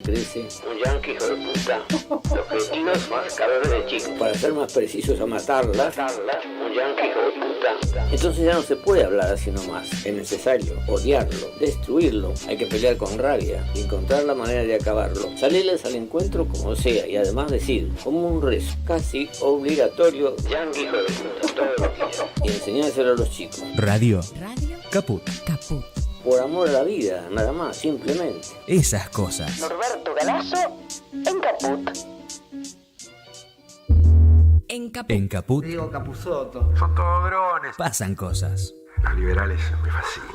Crece un yanqui hijo de puta. Objetivos marcadores de chico. Para ser más precisos, a matarla, un yanqui hijo de puta. Entonces ya no se puede hablar así nomás. Es necesario odiarlo, destruirlo. Hay que pelear con rabia y encontrar la manera de acabarlo. Salirles al encuentro como sea y además decir, como un rezo casi obligatorio, yanqui hijo de puta todos los días. Y enseñárselo a los chicos. Radio Caput. Por amor a la vida, nada más, simplemente. Esas cosas. Norberto Galazo en Caput. En Caput Diego Capusotto. Son todos drones. pasan cosas. Los liberales me fascinan.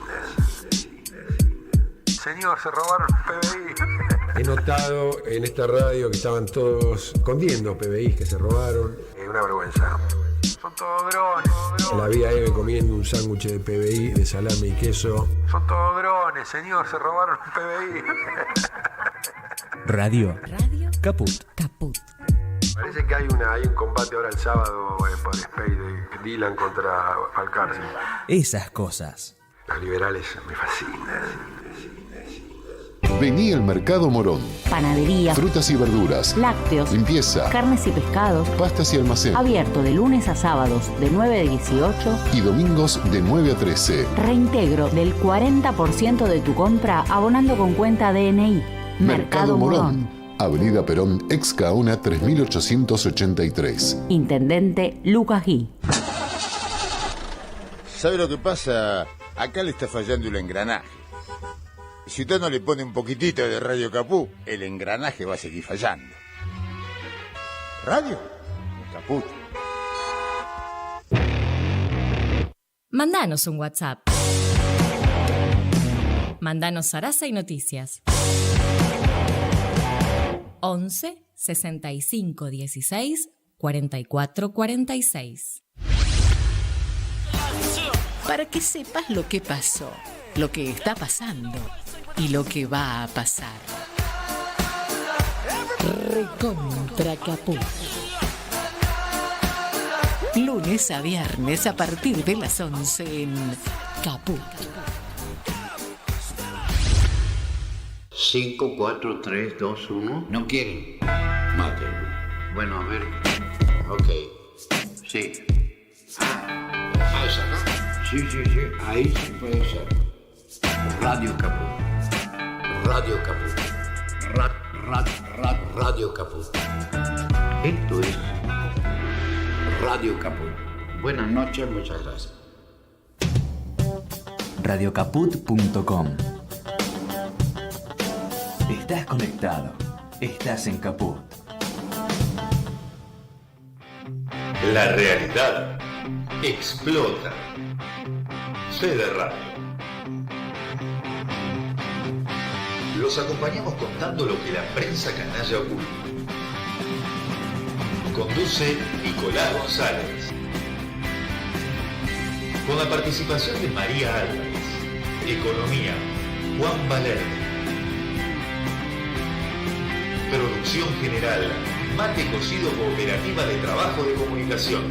Señor, se robaron PBI. He notado en esta radio que estaban todos escondiendo PBIs que se robaron. Es una vergüenza. Son todos drones. La vi a Eve comiendo un sándwich de PBI, de salame y queso. Son todos drones, señor, se robaron PBI. Radio Caput. Parece que hay un combate ahora el sábado por Space de Dylan contra Alcárcel. Esas cosas. Los liberales me fascinan. Vení al Mercado Morón. Panadería, Frutas y verduras, lácteos, limpieza, carnes y pescados. pastas y almacén. Abierto de lunes a sábados de 9 a 18. Y domingos de 9 a 13. Reintegro del 40% de tu compra abonando con cuenta DNI. Mercado Morón. Avenida Perón, ex Gaona 3883. Intendente Lucas Gui. ¿Sabe lo que pasa? Acá le está fallando el engranaje. Si usted no le pone un poquitito de Radio Caput, el engranaje va a seguir fallando. ¿Radio? Caput. Mandanos un WhatsApp. Mandanos zaraza y noticias. 11 65 16 44 46. Para que sepas lo que pasó, lo que está pasando y lo que va a pasar. Recontra Caput. Lunes a viernes a partir de las 11 en Caput. 5, 4, 3, 2, 1. ¿No quieren? Maten. Bueno, a ver. Ok. Sí. Esa, ¿no? Sí. Ahí sí puede ser. Radio Caput. Radio Caput. Radio Caput. Esto es Radio Caput. Buenas noches, muchas gracias. Radiocaput.com. Estás conectado. Estás en Caput. La realidad explota. Fede Radio. Los acompañamos contando lo que la prensa canalla oculta. Conduce Nicolás González. Con la participación de María Álvarez. Economía, Juan Valerdi. Producción general, Mate Cocido Cooperativa de Trabajo de Comunicación.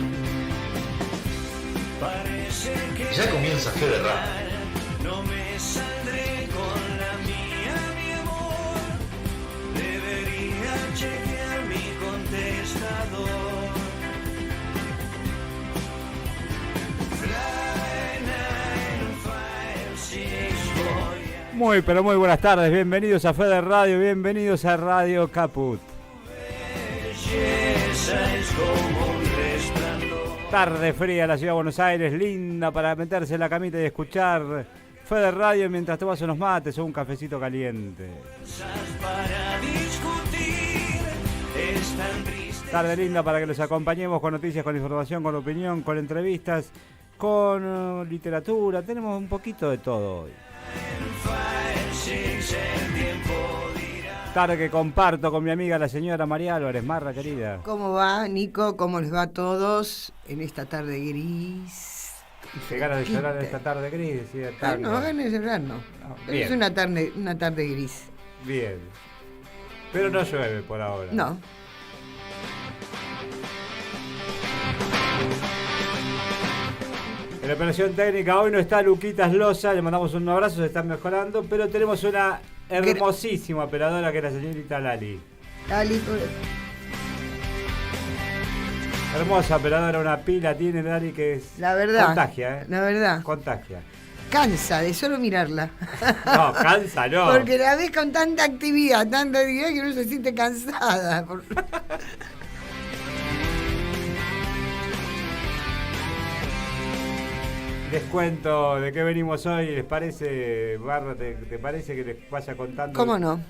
Ya comienza Fede Radio. No me saldré con la mía, mi amor. Debería chequear mi contestador. Muy, pero muy buenas tardes. Bienvenidos a Fede Radio, bienvenidos a Radio Caput. Tarde fría en la ciudad de Buenos Aires, linda para meterse en la camita y escuchar Fede Radio mientras tomas unos mates o un cafecito caliente. Tarde linda para que los acompañemos con noticias, con información, con opinión, con entrevistas, con literatura. Tenemos un poquito de todo hoy. Tarde que comparto con mi amiga la señora María Álvarez. Marra, querida. ¿Cómo va, Nico? ¿Cómo les va a todos en esta tarde gris? ¿Qué ganas de llorar en esta tarde gris? Sí, no, ganas de llorar no. Es una tarde gris. Bien. Pero no llueve por ahora. No. En la operación técnica hoy no está Luquitas Loza, le mandamos un abrazo, se están mejorando, pero tenemos una hermosísima operadora que es la señorita Lali. Lali, hermosa operadora, una pila tiene Lali que es... La verdad. Contagia, La verdad. Contagia. Cansa de solo mirarla. No, cansa no. Porque la ves con tanta actividad que uno se siente cansada. Les cuento de qué venimos hoy. ¿Les parece, Barra, te parece que les vaya contando? ¿Cómo no?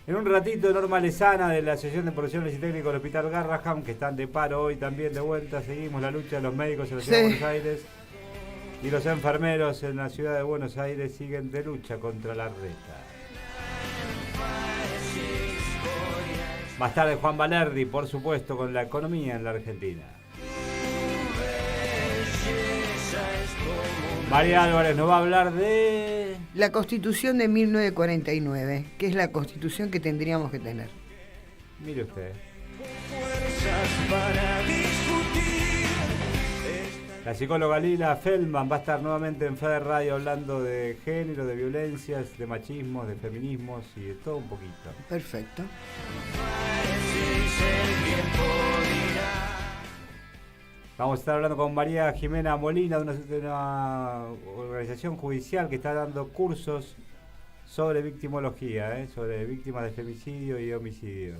En un ratito, Norma Lezana de la Asociación de Profesionales y Técnicos del Hospital Garrahan, que están de paro hoy también de vuelta. Seguimos la lucha de los médicos en la ciudad de Buenos Aires. Y los enfermeros en la ciudad de Buenos Aires siguen de lucha contra la reta. Más tarde Juan Valerdi, por supuesto, con la economía en la Argentina. María Álvarez nos va a hablar de... La Constitución de 1949, que es la Constitución que tendríamos que tener. Mire usted. La psicóloga Lila Feldman va a estar nuevamente en Fede Radio hablando de género, de violencias, de machismos, de feminismos y de todo un poquito. Perfecto. Vamos a estar hablando con María Jimena Molina de una organización judicial que está dando cursos sobre victimología, sobre víctimas de femicidio y homicidio.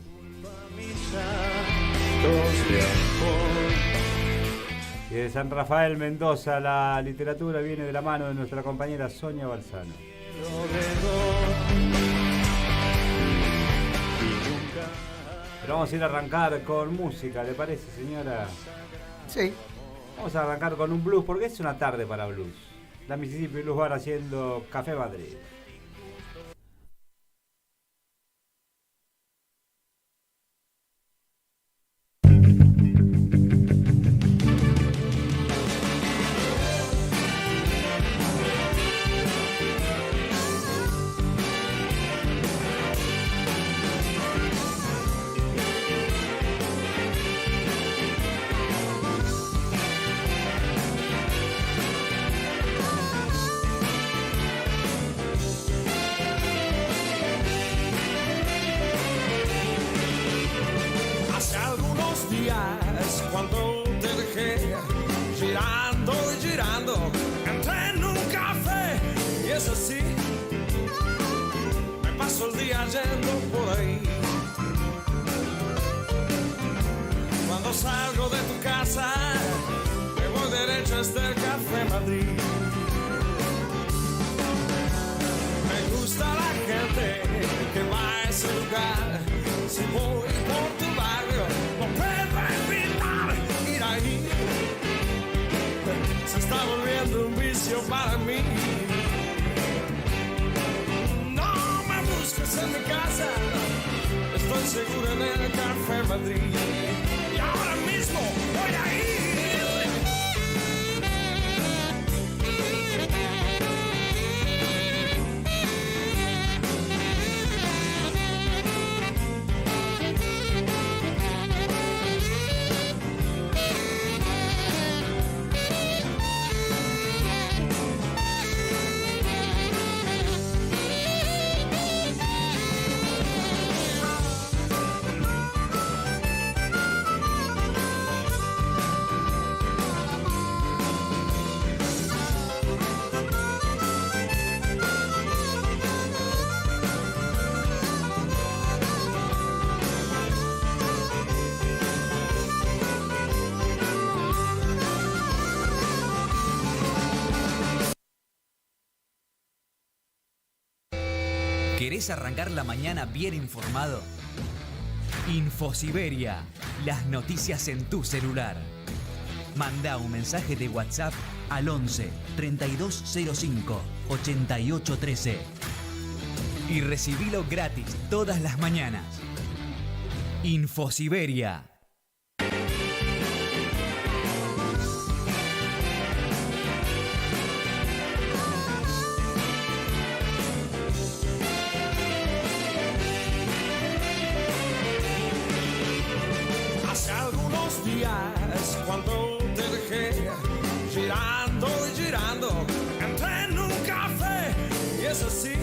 Y de San Rafael, Mendoza, la literatura viene de la mano de nuestra compañera Sonia Balzano. Pero vamos a ir a arrancar con música, ¿le parece, señora? Sí. Vamos a arrancar con un blues, porque es una tarde para blues. La Mississippi Blues Bar haciendo Café Madrid. Cuando te dejé girando y girando, entré en un café y es así, me paso el día yendo por ahí. Cuando salgo de tu casa, me voy derecho hasta el Café Madrid. Me gusta la gente que va a ese lugar, si voy por tu barrio, no puedo evitar ir ahí. Se está volviendo un vicio para mí. No me busques en mi casa, estoy seguro en el Café Madrid. Y ahora mismo voy a ir. ¿Querés arrancar la mañana bien informado? Infosiberia, las noticias en tu celular. Manda un mensaje de WhatsApp al 11 3205 8813 y recibilo gratis todas las mañanas. Infosiberia. Cuando te dejé girando y girando, entré en un café y es así,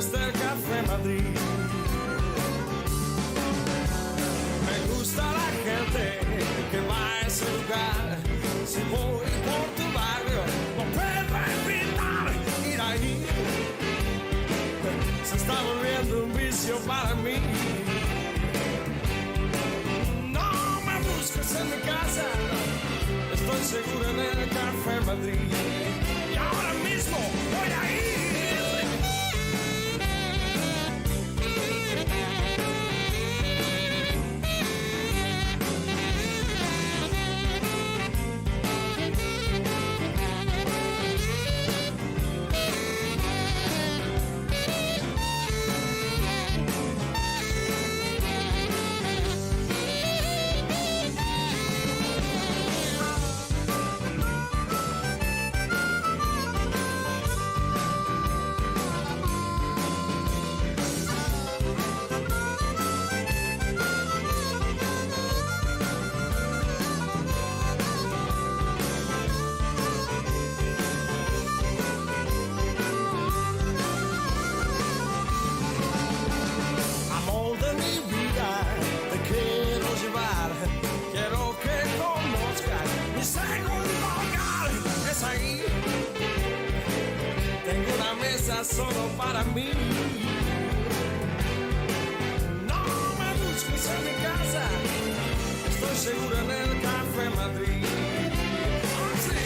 desde el Café Madrid. Me gusta la gente que va a ese lugar. Si voy por tu barrio, no puedo evitar ir ahí. Se está volviendo un vicio para mí. No me busques en mi casa, estoy seguro en el Café Madrid. Y ahora mismo voy a ir. Solo para mí. No me busques en mi casa, estoy seguro en el Café Madrid. Oh, sí.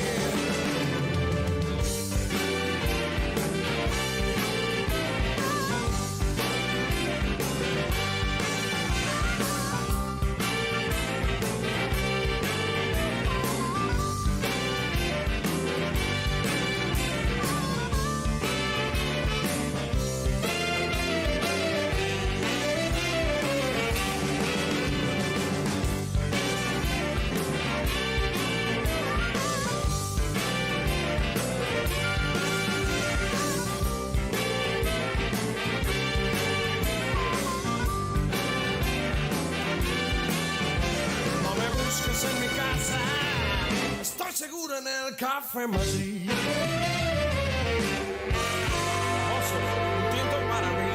En mi casa, estoy seguro en el Café Madrid. Oso, un tinto para mí.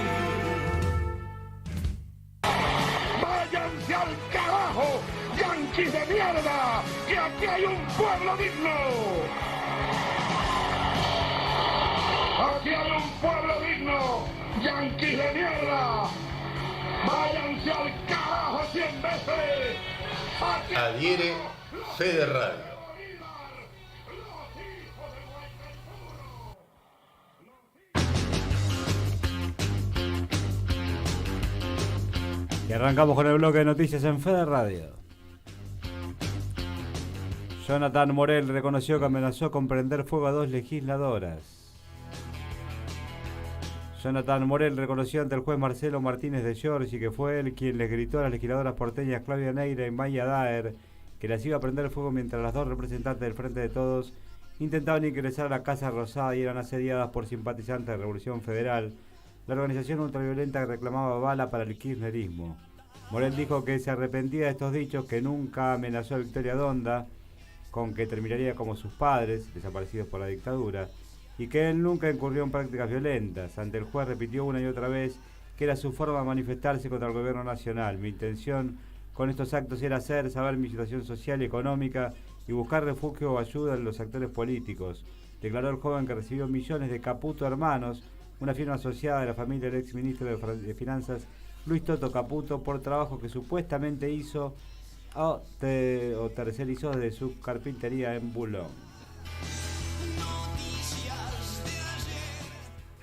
¡Váyanse al carajo, yanquis de mierda! ¡Que aquí hay un pueblo digno! ¡Aquí hay un pueblo digno! ¡Yanquis de mierda! ¡Váyanse al carajo 100 veces! Adhiere Fede Radio. Y arrancamos con el bloque de noticias en Fede Radio. Jonathan Morel reconoció que amenazó con prender fuego a 2 legisladoras. Jonathan Morel reconoció ante el juez Marcelo Martínez de Giorgi que fue él quien les gritó a las legisladoras porteñas Claudia Neira y Maya Daer que las iba a prender fuego mientras las 2 representantes del Frente de Todos intentaban ingresar a la Casa Rosada y eran asediadas por simpatizantes de Revolución Federal, la organización ultraviolenta que reclamaba bala para el kirchnerismo. Morel dijo que se arrepentía de estos dichos, que nunca amenazó a Victoria Donda con que terminaría como sus padres, desaparecidos por la dictadura, y que él nunca incurrió en prácticas violentas. Ante el juez repitió una y otra vez que era su forma de manifestarse contra el gobierno nacional. Mi intención con estos actos era saber mi situación social y económica y buscar refugio o ayuda en los actores políticos, declaró el joven que recibió millones de Caputo Hermanos, una firma asociada de la familia del exministro de Finanzas Luis Toto Caputo, por trabajo que supuestamente hizo o tercerizó desde su carpintería en Boulogne.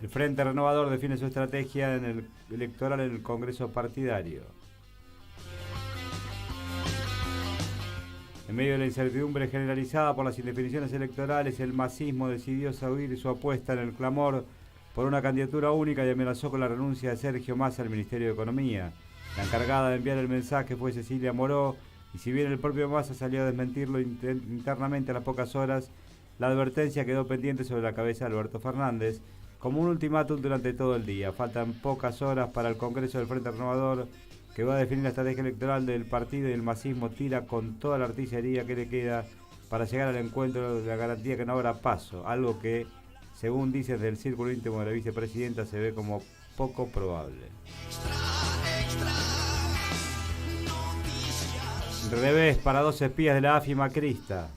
El Frente Renovador define su estrategia electoral en el Congreso partidario. En medio de la incertidumbre generalizada por las indefiniciones electorales, el masismo decidió sacudir su apuesta en el clamor por una candidatura única y amenazó con la renuncia de Sergio Massa al Ministerio de Economía. La encargada de enviar el mensaje fue Cecilia Moró, y si bien el propio Massa salió a desmentirlo internamente a las pocas horas, la advertencia quedó pendiente sobre la cabeza de Alberto Fernández, como un ultimátum durante todo el día. Faltan pocas horas para el Congreso del Frente Renovador, que va a definir la estrategia electoral del partido, y el masismo tira con toda la artillería que le queda para llegar al encuentro de la garantía que no habrá paso, algo que, según dicen del círculo íntimo de la vicepresidenta, se ve como poco probable. Revés para 2 espías de la AFI macrista.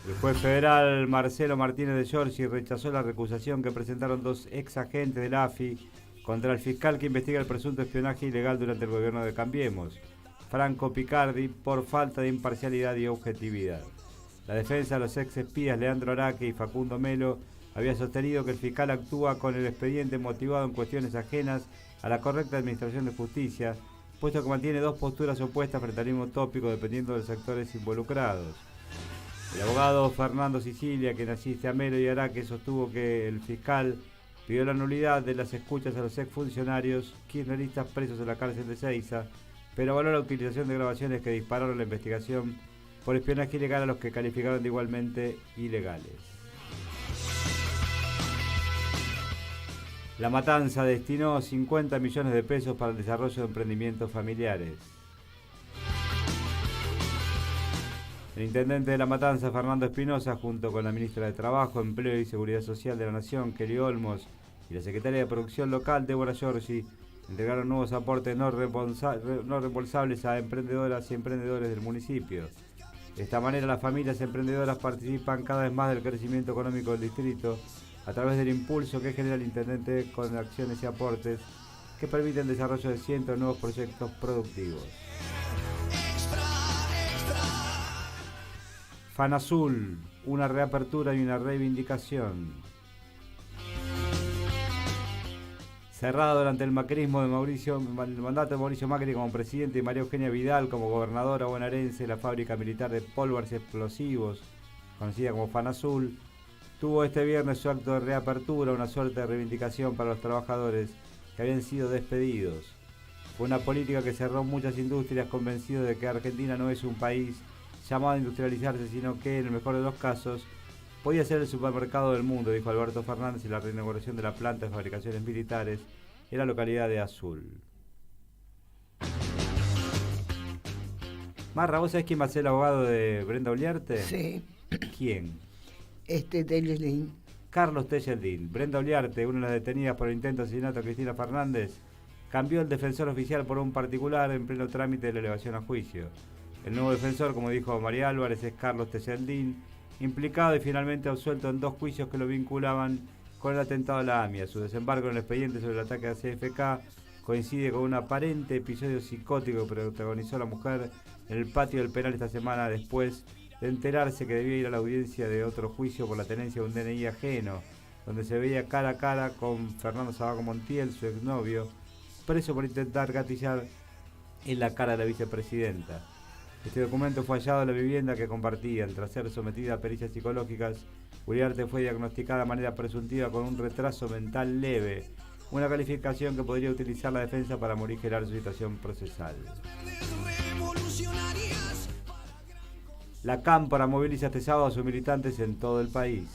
El juez federal Marcelo Martínez de Giorgi rechazó la recusación que presentaron 2 ex agentes de la AFI contra el fiscal que investiga el presunto espionaje ilegal durante el gobierno de Cambiemos, Franco Picardi, por falta de imparcialidad y objetividad. La defensa de los ex espías Leandro Araque y Facundo Melo había sostenido que el fiscal actúa con el expediente motivado en cuestiones ajenas a la correcta administración de justicia, puesto que mantiene 2 posturas opuestas frente al mismo tópico dependiendo de los actores involucrados. El abogado Fernando Sicilia, quien asiste a Melo y Araque, sostuvo que el fiscal pidió la nulidad de las escuchas a los exfuncionarios kirchneristas presos en la cárcel de Seiza, pero avaló la utilización de grabaciones que dispararon la investigación por espionaje ilegal a los que calificaron de igualmente ilegales. La Matanza destinó 50 millones de pesos para el desarrollo de emprendimientos familiares. El intendente de La Matanza, Fernando Espinosa, junto con la ministra de Trabajo, Empleo y Seguridad Social de la Nación, Kelly Olmos, y la secretaria de Producción Local, Débora Giorgi, entregaron nuevos aportes no reembolsables a emprendedoras y emprendedores del municipio. De esta manera, las familias emprendedoras participan cada vez más del crecimiento económico del distrito a través del impulso que genera el intendente con acciones y aportes que permiten el desarrollo de cientos de nuevos proyectos productivos. FANASUL, una reapertura y una reivindicación. Cerrado durante el macrismo de el mandato de Mauricio Macri como presidente y María Eugenia Vidal como gobernadora bonaerense, la fábrica militar de pólvores y explosivos, conocida como FANASUL, tuvo este viernes su acto de reapertura, una suerte de reivindicación para los trabajadores que habían sido despedidos. Fue una política que cerró muchas industrias, convencido de que Argentina no es un país llamado a industrializarse, sino que, en el mejor de los casos, podía ser el supermercado del mundo, dijo Alberto Fernández en la reinauguración de la planta de fabricaciones militares en la localidad de Azul. Marra, ¿vos sabés quién va a ser el abogado de Brenda Uliarte? Sí. ¿Quién? Tejeldín. Carlos Tejeldín. Brenda Uliarte, una de las detenidas por el intento de asesinato a Cristina Fernández, cambió el defensor oficial por un particular en pleno trámite de la elevación a juicio. El nuevo defensor, como dijo María Álvarez, es Carlos Tejeldín, implicado y finalmente absuelto en 2 juicios que lo vinculaban con el atentado a la AMIA. Su desembarco en el expediente sobre el ataque a CFK coincide con un aparente episodio psicótico que protagonizó la mujer en el patio del penal esta semana después de enterarse que debía ir a la audiencia de otro juicio por la tenencia de un DNI ajeno, donde se veía cara a cara con Fernando Sabaco Montiel, su exnovio, preso por intentar gatillar en la cara de la vicepresidenta. Este documento fue hallado en la vivienda que compartían. Tras ser sometida a pericias psicológicas, Uliarte fue diagnosticada de manera presuntiva con un retraso mental leve, una calificación que podría utilizar la defensa para morigerar su situación procesal. La Cámpora moviliza este sábado a sus militantes en todo el país.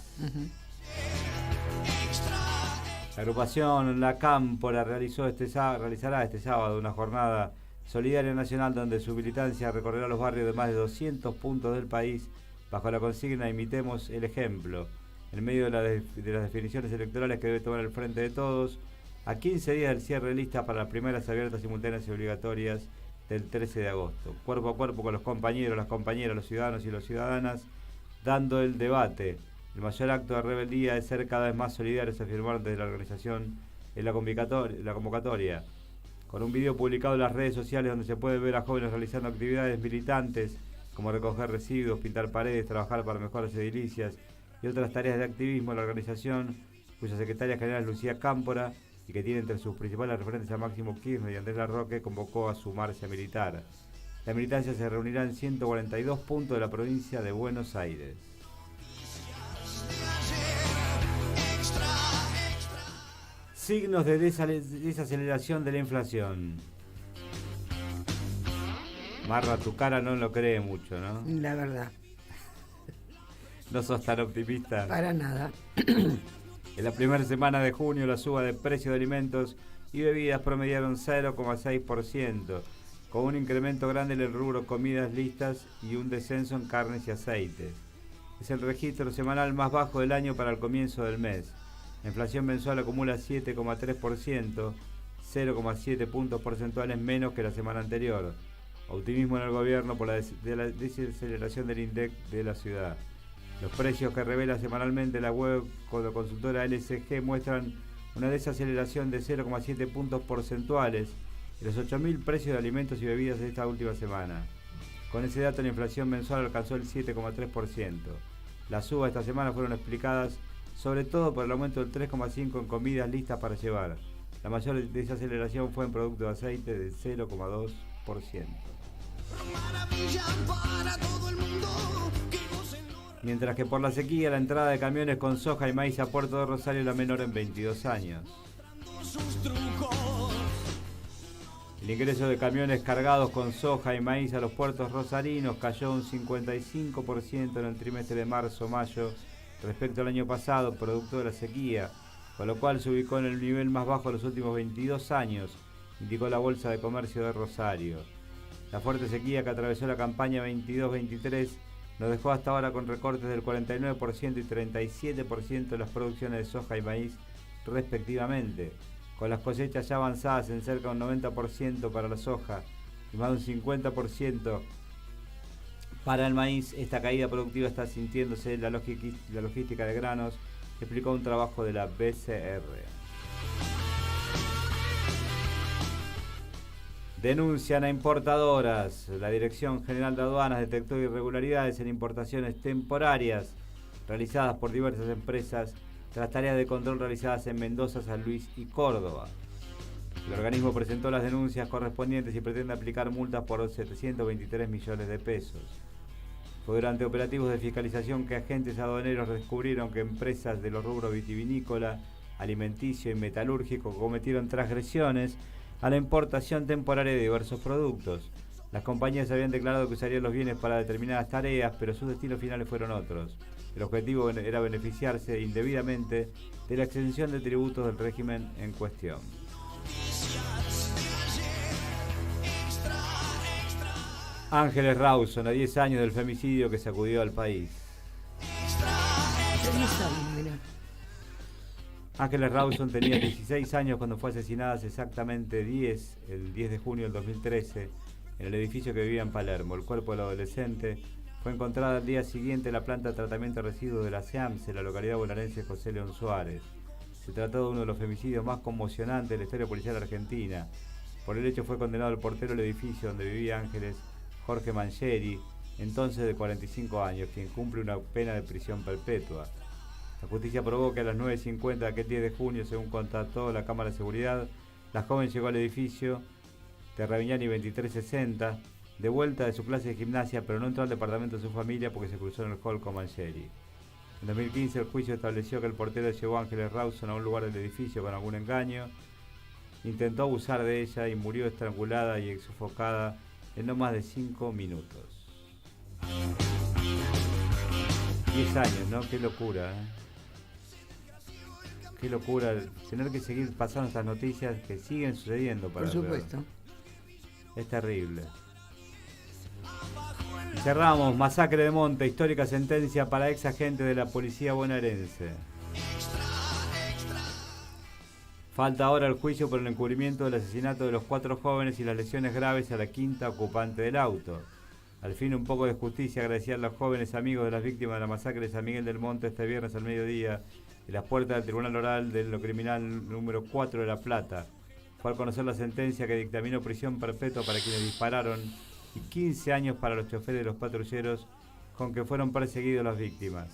La agrupación La Cámpora realizará este sábado una jornada solidaria nacional donde su militancia recorrerá los barrios de más de 200 puntos del país bajo la consigna "Imitemos el ejemplo", en medio de las definiciones electorales que debe tomar el Frente de Todos, a 15 días del cierre de lista para las primeras abiertas, simultáneas y obligatorias del 13 de agosto. Cuerpo a cuerpo con los compañeros, las compañeras, los ciudadanos y las ciudadanas, dando el debate. El mayor acto de rebeldía es ser cada vez más solidarios, afirmaron desde la organización en la convocatoria. Con un video publicado en las redes sociales donde se puede ver a jóvenes realizando actividades militantes como recoger residuos, pintar paredes, trabajar para mejoras edilicias y otras tareas de activismo, la organización, cuya secretaria general es Lucía Cámpora y que tiene entre sus principales referentes a Máximo Kirchner y Andrés Larroque, convocó a sumarse a militar. La militancia se reunirá en 142 puntos de la provincia de Buenos Aires. Signos de desaceleración de la inflación. Marra, tu cara no lo cree mucho, ¿no? La verdad. ¿No sos tan optimista? Para nada. En la primera semana de junio, la suba de precios de alimentos y bebidas promediaron 0,6%, con un incremento grande en el rubro comidas listas y un descenso en carnes y aceites. Es el registro semanal más bajo del año para el comienzo del mes. La inflación mensual acumula 7,3%, 0,7 puntos porcentuales menos que la semana anterior. Optimismo en el gobierno por la desaceleración del INDEC de la ciudad. Los precios que revela semanalmente la web con la consultora LSG muestran una desaceleración de 0,7 puntos porcentuales en los 8.000 precios de alimentos y bebidas de esta última semana. Con ese dato la inflación mensual alcanzó el 7,3%. Las subas esta semana fueron explicadas sobre todo por el aumento del 3,5% en comidas listas para llevar. La mayor desaceleración fue en productos de aceite de 0,2%. Mientras que por la sequía la entrada de camiones con soja y maíz a Puerto de Rosario es la menor en 22 años. El ingreso de camiones cargados con soja y maíz a los puertos rosarinos cayó un 55% en el trimestre de marzo-mayo respecto al año pasado, producto de la sequía, con lo cual se ubicó en el nivel más bajo de los últimos 22 años, indicó la Bolsa de Comercio de Rosario. La fuerte sequía que atravesó la campaña 22-23 nos dejó hasta ahora con recortes del 49% y 37% de las producciones de soja y maíz respectivamente, con las cosechas ya avanzadas en cerca de un 90% para la soja y más de un 50% para el maíz. Esta caída productiva está sintiéndose en la logística de granos, explicó un trabajo de la BCR. Denuncian a importadoras. La Dirección General de Aduanas detectó irregularidades en importaciones temporarias realizadas por diversas empresas tras tareas de control realizadas en Mendoza, San Luis y Córdoba. El organismo presentó las denuncias correspondientes y pretende aplicar multas por 723 millones de pesos. Fue durante operativos de fiscalización que agentes aduaneros descubrieron que empresas de los rubros vitivinícola, alimenticio y metalúrgico cometieron transgresiones a la importación temporaria de diversos productos. Las compañías habían declarado que usarían los bienes para determinadas tareas, pero sus destinos finales fueron otros. El objetivo era beneficiarse indebidamente de la exención de tributos del régimen en cuestión. Ángeles Rawson, a 10 años del femicidio que sacudió al país. Ángeles Rawson tenía 16 años cuando fue asesinada hace exactamente el 10 de junio del 2013, en el edificio que vivía en Palermo. El cuerpo del adolescente fue encontrado al día siguiente en la planta de tratamiento de residuos de la SEAMS, en la localidad bonaerense José León Suárez. Se trató de uno de los femicidios más conmocionantes de la historia policial argentina. Por el hecho fue condenado el portero del edificio donde vivía Ángeles, Jorge Mangieri, entonces de 45 años, quien cumple una pena de prisión perpetua. La justicia probó que a las 9:50 de aquel 10 de junio, según constató la cámara de seguridad, la joven llegó al edificio de Ravignani 2360, de vuelta de su clase de gimnasia, pero no entró al departamento de su familia porque se cruzó en el hall con Mangieri. En 2015 el juicio estableció que el portero llevó a Ángeles Rawson a un lugar del edificio con algún engaño, intentó abusar de ella y murió estrangulada y sofocada en no más de 5 minutos. 10 años, ¿no? Qué locura, ¿eh? Qué locura tener que seguir pasando estas noticias que siguen sucediendo. Por supuesto. Es terrible. Y cerramos, masacre de Monte, histórica sentencia para ex agentes de la policía bonaerense. Falta ahora el juicio por el encubrimiento del asesinato de los 4 jóvenes y las lesiones graves a la quinta ocupante del auto. Al fin un poco de justicia, agradecían los jóvenes amigos de las víctimas de la masacre de San Miguel del Monte este viernes al mediodía en las puertas del Tribunal Oral de lo Criminal número 4 de La Plata. Fue al conocer la sentencia que dictaminó prisión perpetua para quienes dispararon y 15 años para los choferes de los patrulleros con que fueron perseguidos las víctimas.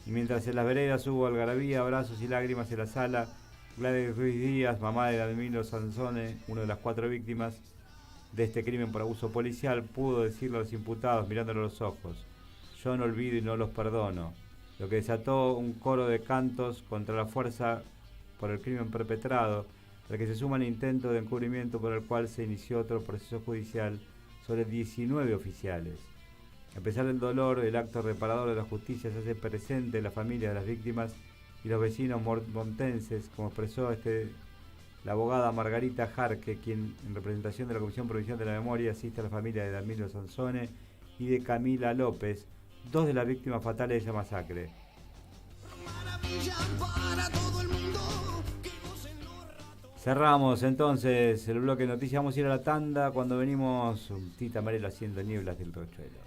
Y mientras en las veredas hubo algarabía, abrazos y lágrimas en la sala, Gladys Ruiz Díaz, mamá de Admiro Sansone, una de las 4 víctimas de este crimen por abuso policial, pudo decirle a los imputados mirándole a los ojos: yo no olvido y no los perdono, lo que desató un coro de cantos contra la fuerza por el crimen perpetrado, al que se suma el intento de encubrimiento por el cual se inició otro proceso judicial sobre 19 oficiales. A pesar del dolor, el acto reparador de la justicia se hace presente en la familia de las víctimas y los vecinos montenses, como expresó la abogada Margarita Jarque, quien en representación de la Comisión Provincial de la Memoria asiste a la familia de Damiro Sansone y de Camila López, 2 de las víctimas fatales de esa masacre. Para todo el mundo. Cerramos entonces el bloque de noticias. Vamos a ir a la tanda. Cuando venimos, Tita Marela haciendo nieblas del Rochuelo.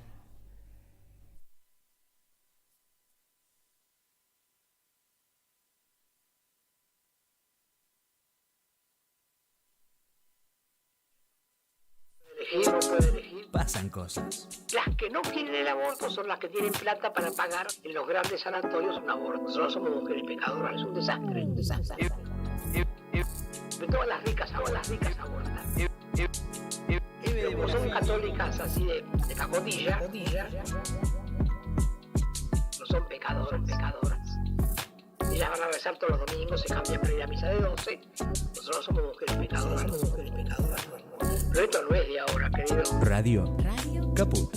Pasan cosas. Las que no quieren el aborto son las que tienen plata para pagar en los grandes sanatorios un aborto. Nosotros somos mujeres pecadoras, es un desastre, un desastre. De todas las ricas abortan. Como son católicas así de cacotilla, no son pecadoras. Ellas van a rezar todos los domingos, se cambian para ir a misa de 12. Nosotros somos mujeres pecadoras. Pero esto no es de ahora, querido. Radio Caput.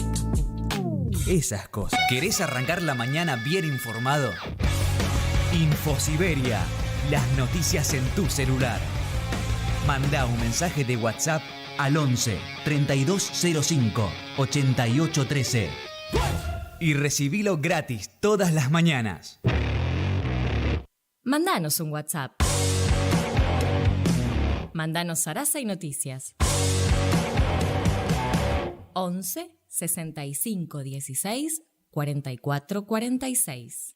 Esas cosas. ¿Querés arrancar la mañana bien informado? Infosiberia. Las noticias en tu celular. Mandá un mensaje de WhatsApp al 11 3205 8813 y recibilo gratis todas las mañanas. Mandanos un WhatsApp. Mandanos zaraza y noticias. 11 65 16 44 46.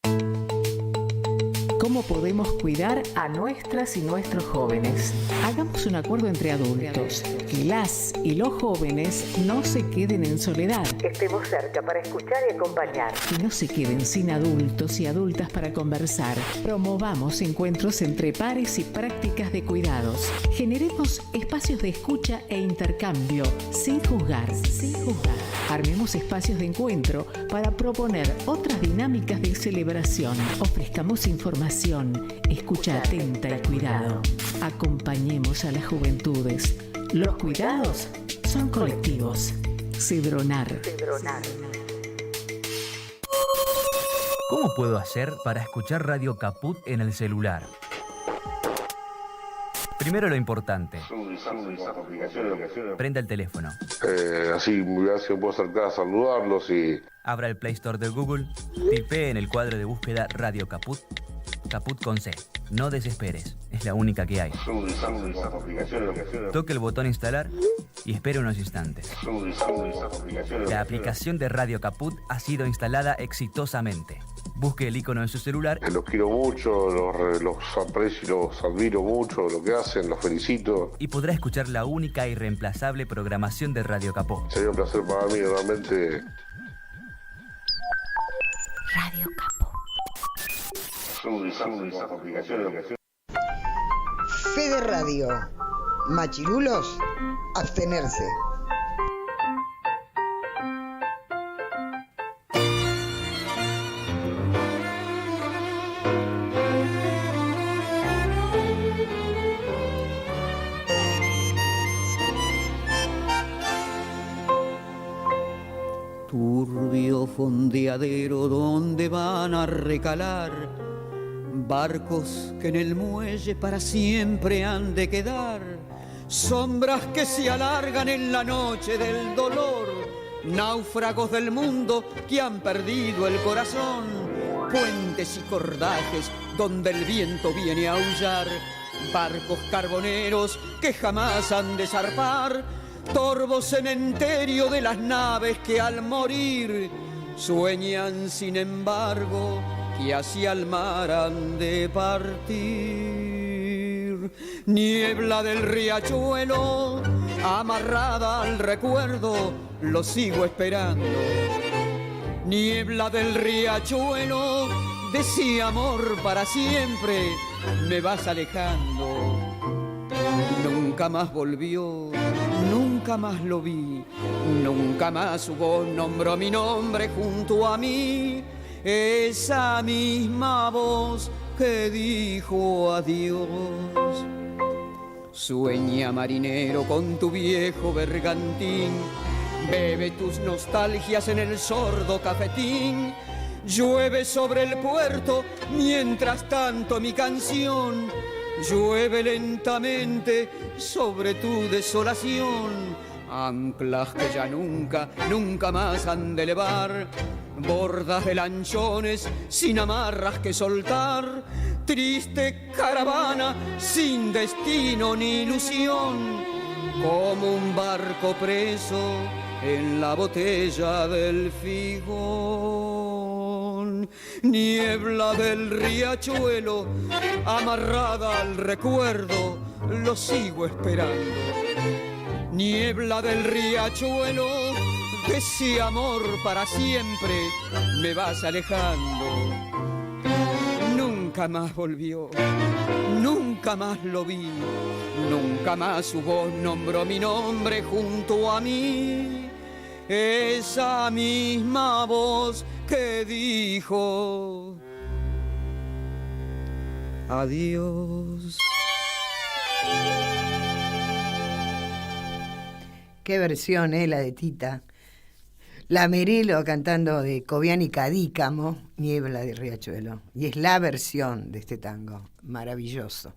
¿Cómo podemos cuidar a nuestras y nuestros jóvenes? Hagamos un acuerdo entre adultos. Que las y los jóvenes no se queden en soledad. Estemos cerca para escuchar y acompañar. Que no se queden sin adultos y adultas para conversar. Promovamos encuentros entre pares y prácticas de cuidados. Generemos espacios de escucha e intercambio sin juzgar. Armemos espacios de encuentro para proponer otras dinámicas de celebración. Ofrezcamos información, escucha atenta y cuidado. Acompañemos a las juventudes. Los cuidados son colectivos. Cedronar. ¿Cómo puedo hacer para escuchar Radio Caput en el celular? Primero lo importante. Prenda el teléfono. Así me puedo acercar a saludarlos y... Abra el Play Store de Google, tipee en el cuadro de búsqueda Radio Caput, Caput con C. No desesperes, es la única que hay. Toque el botón instalar y espere unos instantes. La aplicación de Radio Caput ha sido instalada exitosamente. Busque el icono en su celular. Los quiero mucho, los aprecio y los admiro mucho, lo que hacen, los felicito. Y podrá escuchar la única e irreemplazable programación de Radio Caput. Sería un placer para mí, realmente. Radio Caput. Fede Radio. Machirulos, abstenerse. Turbio fondeadero donde van a recalar barcos que en el muelle para siempre han de quedar, sombras que se alargan en la noche del dolor, náufragos del mundo que han perdido el corazón, puentes y cordajes donde el viento viene a aullar, barcos carboneros que jamás han de zarpar, torvo cementerio de las naves que al morir sueñan sin embargo que hacia el mar han de partir. Niebla del riachuelo amarrada al recuerdo, lo sigo esperando. Niebla del riachuelo de ese amor para siempre me vas alejando. Nunca más volvió, nunca más lo vi, nunca más su voz nombró mi nombre junto a mí. Esa misma voz que dijo adiós. Sueña marinero con tu viejo bergantín, bebe tus nostalgias en el sordo cafetín. Llueve sobre el puerto, mientras tanto mi canción llueve lentamente sobre tu desolación. anclas que ya nunca, nunca más han de elevar, bordas de lanchones sin amarras que soltar, triste caravana sin destino ni ilusión, como un barco preso en la botella del figón. Niebla del riachuelo, amarrada al recuerdo, lo sigo esperando. Niebla del riachuelo, de ese amor para siempre me vas alejando. Nunca más volvió, nunca más lo vi, nunca más su voz nombró mi nombre junto a mí. Esa misma voz que dijo adiós. Qué versión, la de Tita. La Merelo cantando de Cobian y Cadícamo, Niebla de Riachuelo. Y es la versión de este tango. Maravilloso.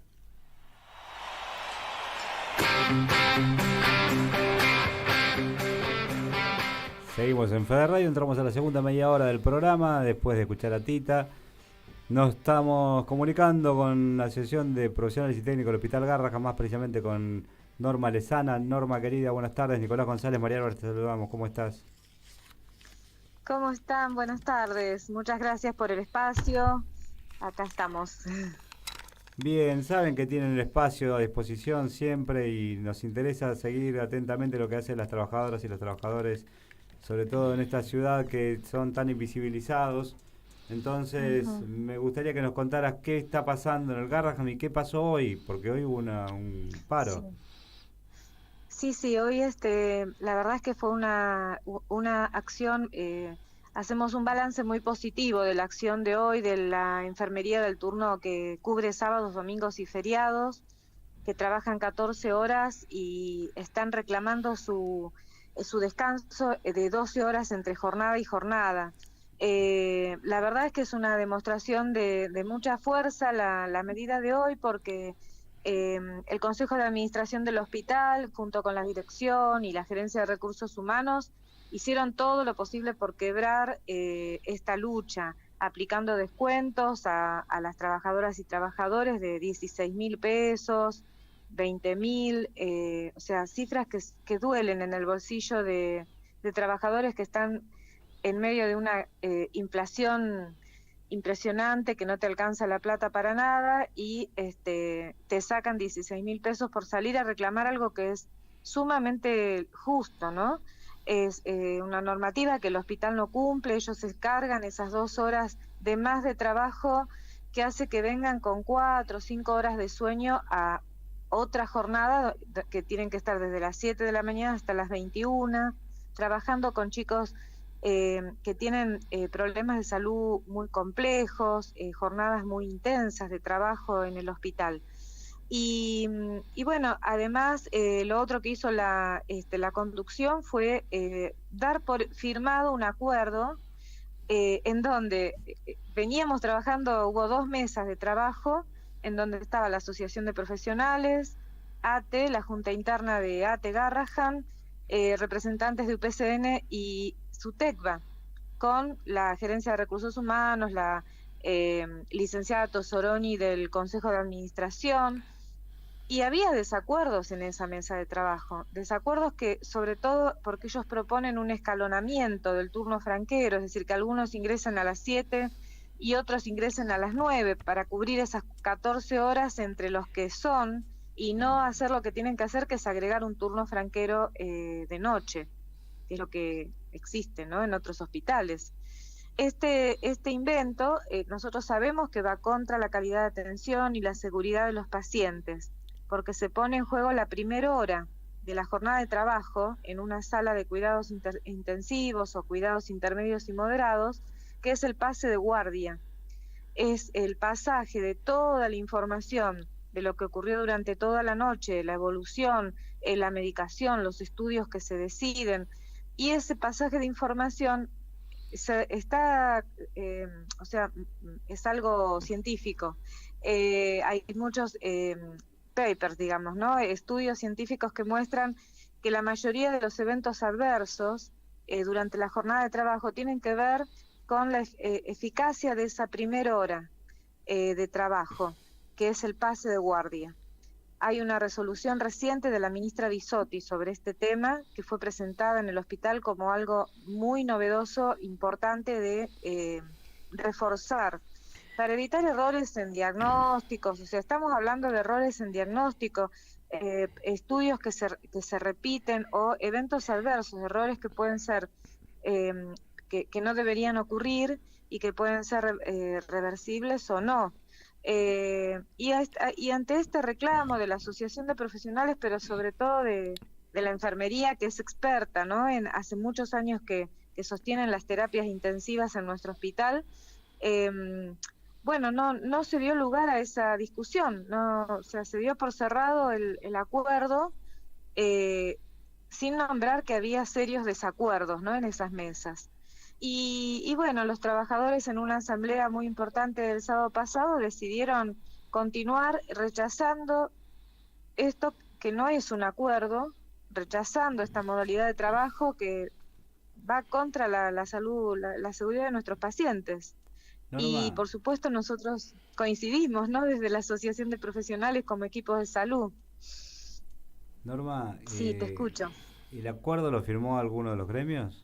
Seguimos en Fede Radio, entramos a la segunda media hora del programa, después de escuchar a Tita. Nos estamos comunicando con la Asociación de Profesionales y Técnicos del Hospital Garrahan, más precisamente con Norma Lezana. Norma, querida, buenas tardes. Nicolás González, María Álvarez, te saludamos. ¿Cómo estás? ¿Cómo están? Buenas tardes. Muchas gracias por el espacio. Acá estamos. Bien, saben que tienen el espacio a disposición siempre y nos interesa seguir atentamente lo que hacen las trabajadoras y los trabajadores, sobre todo en esta ciudad que son tan invisibilizados. Entonces, me gustaría que nos contaras qué está pasando en el Garrahan y qué pasó hoy, porque hoy hubo un paro. Sí, hoy la verdad es que fue una acción, hacemos un balance muy positivo de la acción de hoy, de la enfermería del turno que cubre sábados, domingos y feriados, que trabajan 14 horas y están reclamando su descanso de 12 horas entre jornada y jornada. La verdad es que es una demostración de mucha fuerza la medida de hoy, porque el Consejo de Administración del hospital, junto con la dirección y la Gerencia de Recursos Humanos, hicieron todo lo posible por quebrar esta lucha, aplicando descuentos a las trabajadoras y trabajadores de 16.000 pesos, 20.000, o sea, cifras que duelen en el bolsillo de trabajadores que están en medio de una inflación impresionante, que no te alcanza la plata para nada, y te sacan 16.000 pesos por salir a reclamar algo que es sumamente justo, ¿no? Es una normativa que el hospital no cumple, ellos se cargan esas 2 horas de más de trabajo que hace que vengan con 4 o 5 horas de sueño a otra jornada que tienen que estar desde las 7 de la mañana hasta las 21, trabajando con chicos que tienen problemas de salud muy complejos, jornadas muy intensas de trabajo en el hospital. Y bueno, además lo otro que hizo la conducción fue dar por firmado un acuerdo en donde veníamos trabajando, hubo 2 mesas de trabajo, en donde estaba la Asociación de Profesionales, ATE, la Junta Interna de ATE Garrahan, representantes de UPCN y SUTECBA, con la Gerencia de Recursos Humanos, la licenciada Tosoroni del Consejo de Administración, y había desacuerdos en esa mesa de trabajo, desacuerdos que sobre todo porque ellos proponen un escalonamiento del turno franquero, es decir, que algunos ingresen a las 7 y otros ingresen a las 9 para cubrir esas 14 horas entre los que son, y no hacer lo que tienen que hacer, que es agregar un turno franquero de noche, que es lo que existe, ¿no?, en otros hospitales. Este invento, nosotros sabemos que va contra la calidad de atención y la seguridad de los pacientes, porque se pone en juego la primera hora de la jornada de trabajo en una sala de cuidados intensivos o cuidados intermedios y moderados, que es el pase de guardia. Es el pasaje de toda la información de lo que ocurrió durante toda la noche, la evolución, la medicación, los estudios que se deciden, y ese pasaje de información o sea, es algo científico. Hay muchos papers, digamos, ¿no?, estudios científicos que muestran que la mayoría de los eventos adversos durante la jornada de trabajo tienen que ver con la eficacia de esa primera hora de trabajo, que es el pase de guardia. Hay una resolución reciente de la ministra Bisotti sobre este tema que fue presentada en el hospital como algo muy novedoso, importante de reforzar para evitar errores en diagnósticos. O sea, estamos hablando de errores en diagnóstico, estudios que se repiten o eventos adversos, errores que pueden ser que no deberían ocurrir y que pueden ser reversibles o no. Y ante este reclamo de la Asociación de Profesionales, pero sobre todo de la enfermería, que es experta, ¿no? Hace muchos años que sostienen las terapias intensivas en nuestro hospital, bueno, no se dio lugar a esa discusión, o sea, se dio por cerrado el acuerdo, sin nombrar que había serios desacuerdos, ¿no? En esas mesas. Y bueno, los trabajadores en una asamblea muy importante del sábado pasado decidieron continuar rechazando esto que no es un acuerdo, rechazando esta modalidad de trabajo que va contra la salud, la seguridad de nuestros pacientes. Norma. Y por supuesto nosotros coincidimos, ¿no? Desde la Asociación de Profesionales como equipos de salud. Norma, sí, te escucho. ¿El acuerdo lo firmó alguno de los gremios?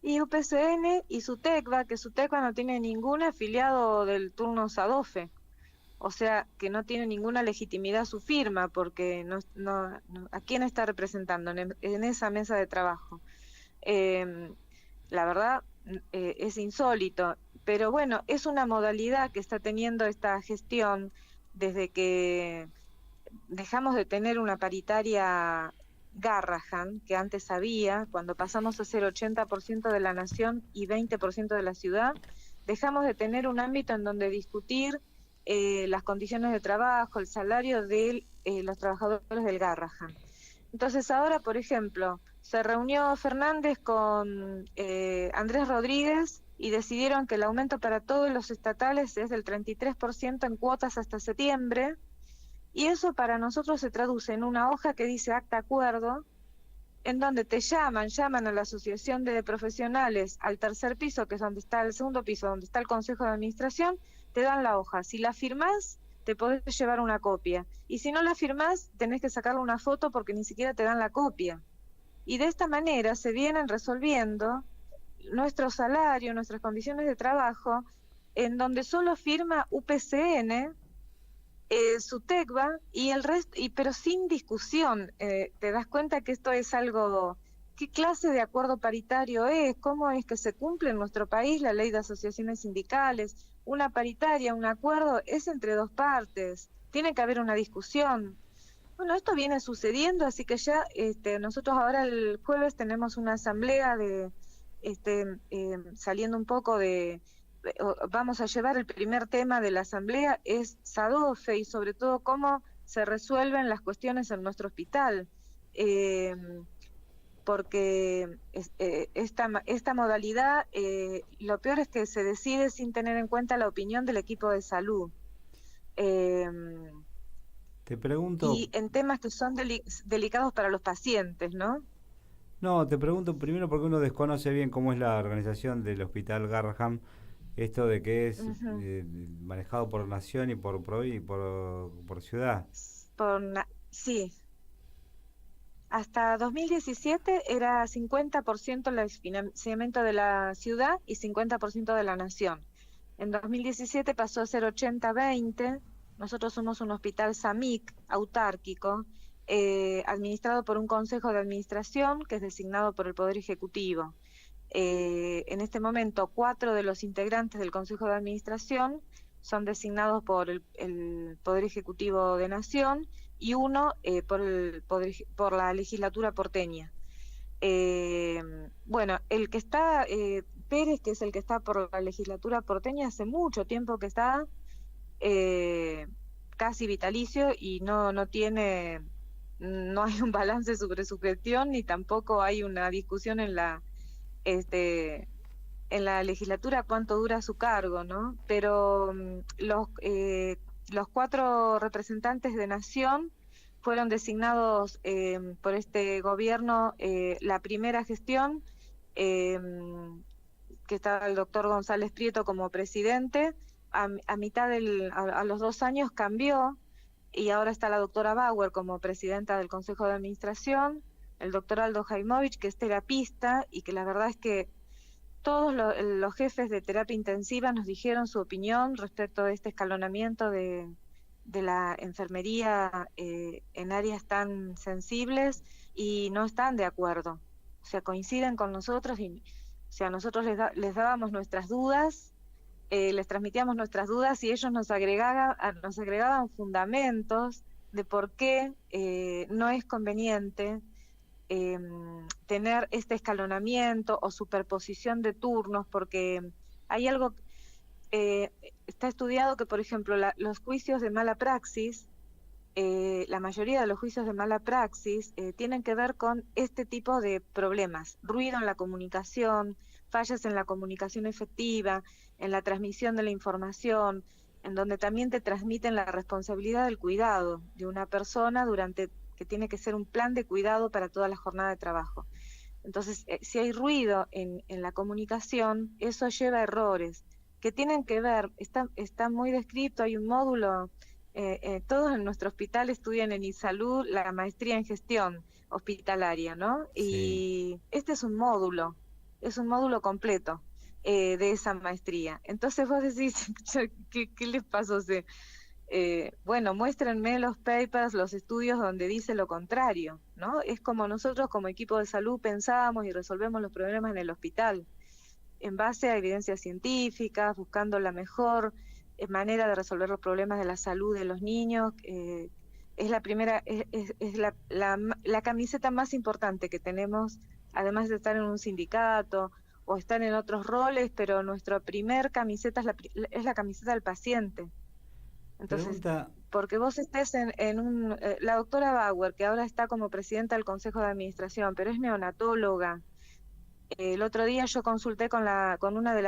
Y UPCN y SUTECBA, que SUTECBA no tiene ningún afiliado del turno SADOFE, o sea, que no tiene ninguna legitimidad su firma, porque ¿a quién está representando en esa mesa de trabajo? La verdad, es insólito, pero bueno, es una modalidad que está teniendo esta gestión desde que dejamos de tener una paritaria Garrahan, que antes había, cuando pasamos a ser 80% de la nación y 20% de la ciudad, dejamos de tener un ámbito en donde discutir las condiciones de trabajo, el salario de los trabajadores del Garrahan. Entonces ahora, por ejemplo, se reunió Fernández con Andrés Rodríguez y decidieron que el aumento para todos los estatales es del 33% en cuotas hasta septiembre. Y eso para nosotros se traduce en una hoja que dice acta acuerdo, en donde te llaman a la Asociación de Profesionales al tercer piso, que es donde está el segundo piso, donde está el Consejo de Administración, te dan la hoja. Si la firmás, te podés llevar una copia. Y si no la firmás, tenés que sacarle una foto porque ni siquiera te dan la copia. Y de esta manera se vienen resolviendo nuestro salario, nuestras condiciones de trabajo, en donde solo firma UPCN, SUTECBA y el resto, pero sin discusión. Te das cuenta que esto es algo, ¿qué clase de acuerdo paritario es? ¿Cómo es que se cumple en nuestro país la ley de asociaciones sindicales? Una paritaria, un acuerdo es entre dos partes, tiene que haber una discusión. Bueno, esto viene sucediendo, así que ya nosotros ahora el jueves tenemos una asamblea saliendo un poco vamos a llevar el primer tema de la asamblea, es SADOFE y sobre todo cómo se resuelven las cuestiones en nuestro hospital, porque esta modalidad, lo peor es que se decide sin tener en cuenta la opinión del equipo de salud. Te pregunto... Y en temas que son delicados para los pacientes, ¿no? No, te pregunto primero porque uno desconoce bien cómo es la organización del Hospital Garrahan, esto de que es manejado por nación y por ciudad. Sí. Hasta 2017 era 50% el financiamiento de la ciudad y 50% de la nación. En 2017 pasó a ser 80-20. Nosotros somos un hospital SAMIC, autárquico, administrado por un consejo de administración que es designado por el Poder Ejecutivo. En este momento, 4 de los integrantes del Consejo de Administración son designados por el Poder Ejecutivo de Nación y uno por la legislatura porteña. Bueno, el que está, Pérez, que es el que está por la legislatura porteña, hace mucho tiempo que está casi vitalicio y no hay un balance sobre su gestión ni tampoco hay una discusión en la legislatura cuánto dura su cargo, ¿no? Pero los 4 representantes de Nación fueron designados por este gobierno la primera gestión, que estaba el doctor González Prieto como presidente. A los 2 años cambió y ahora está la doctora Bauer como presidenta del Consejo de Administración, el doctor Aldo Jaimovich, que es terapista, y que la verdad es que todos los jefes de terapia intensiva nos dijeron su opinión respecto de este escalonamiento de la enfermería en áreas tan sensibles, y no están de acuerdo. O sea, coinciden con nosotros, y o sea, nosotros les dábamos nuestras dudas, les transmitíamos nuestras dudas, y ellos nos agregaban fundamentos de por qué no es conveniente tener este escalonamiento o superposición de turnos, porque hay algo, está estudiado que, por ejemplo, los juicios de mala praxis, la mayoría de los juicios de mala praxis tienen que ver con este tipo de problemas: ruido en la comunicación, fallas en la comunicación efectiva, en la transmisión de la información, en donde también te transmiten la responsabilidad del cuidado de una persona que tiene que ser un plan de cuidado para toda la jornada de trabajo. Entonces, si hay ruido en la comunicación, eso lleva a errores que tienen que ver, está muy descrito, hay un módulo, todos en nuestro hospital estudian en ISalud la maestría en gestión hospitalaria, ¿no? Y este es un módulo completo de esa maestría. Entonces vos decís, ¿qué les pasó? Bueno, muéstrenme los papers, los estudios donde dice lo contrario, ¿no? Es como nosotros como equipo de salud pensábamos y resolvemos los problemas en el hospital, en base a evidencias científicas, buscando la mejor manera de resolver los problemas de la salud de los niños. Es la primera, es la camiseta más importante que tenemos, además de estar en un sindicato o estar en otros roles, pero nuestra primer camiseta es la camiseta del paciente. Entonces, porque vos estés la doctora Bauer, que ahora está como presidenta del Consejo de Administración, pero es neonatóloga. El otro día yo consulté con una de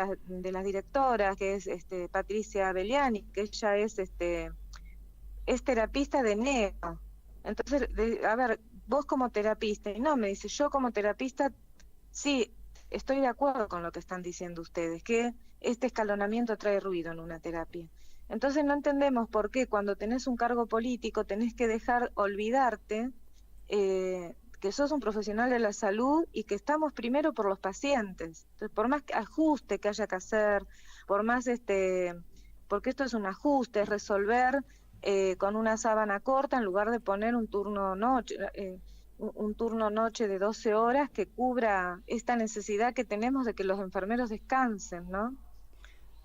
las directoras, que es Patricia Belliani, que ella es terapista de neo. Entonces, a ver, vos como terapista, y no, me dice, yo como terapista, sí, estoy de acuerdo con lo que están diciendo ustedes, que este escalonamiento trae ruido en una terapia. Entonces no entendemos por qué cuando tenés un cargo político tenés que olvidarte que sos un profesional de la salud y que estamos primero por los pacientes. Entonces, por más ajuste que haya que hacer, por más porque esto es un ajuste, es resolver con una sábana corta en lugar de poner un turno noche, de 12 horas que cubra esta necesidad que tenemos de que los enfermeros descansen, ¿no?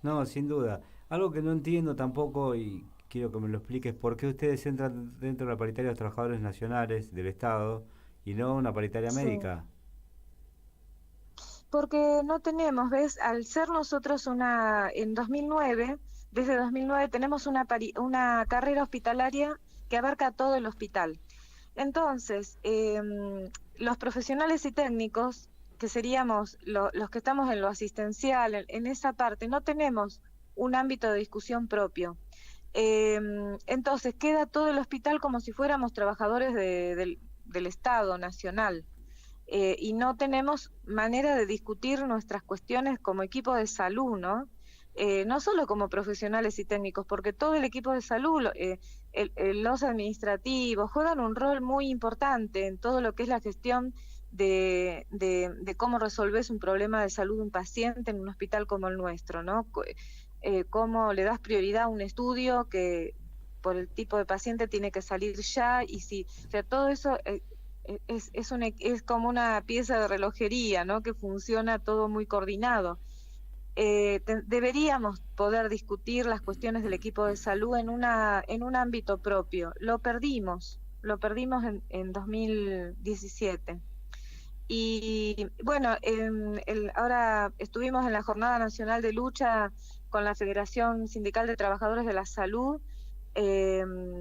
No, sin duda. Algo que no entiendo tampoco, y quiero que me lo expliques, ¿por qué ustedes entran dentro de la paritaria de los trabajadores nacionales del Estado y no una paritaria médica? Porque no tenemos, ¿ves? Al ser nosotros en 2009, desde 2009 tenemos una carrera hospitalaria que abarca todo el hospital. Entonces, los profesionales y técnicos, que seríamos los que estamos en lo asistencial, en esa parte, no tenemos un ámbito de discusión propio. Entonces, queda todo el hospital como si fuéramos trabajadores del Estado nacional. Y no tenemos manera de discutir nuestras cuestiones como equipo de salud, ¿no? No solo como profesionales y técnicos, porque todo el equipo de salud, los administrativos, juegan un rol muy importante en todo lo que es la gestión de cómo resolvés un problema de salud de un paciente en un hospital como el nuestro, ¿no? Cómo le das prioridad a un estudio que por el tipo de paciente tiene que salir ya, y o sea, todo eso es como una pieza de relojería, ¿no? Que funciona todo muy coordinado. Deberíamos poder discutir las cuestiones del equipo de salud en un ámbito propio. Lo perdimos en 2017. Y bueno, ahora estuvimos en la Jornada Nacional de Lucha con la Federación Sindical de Trabajadores de la Salud, el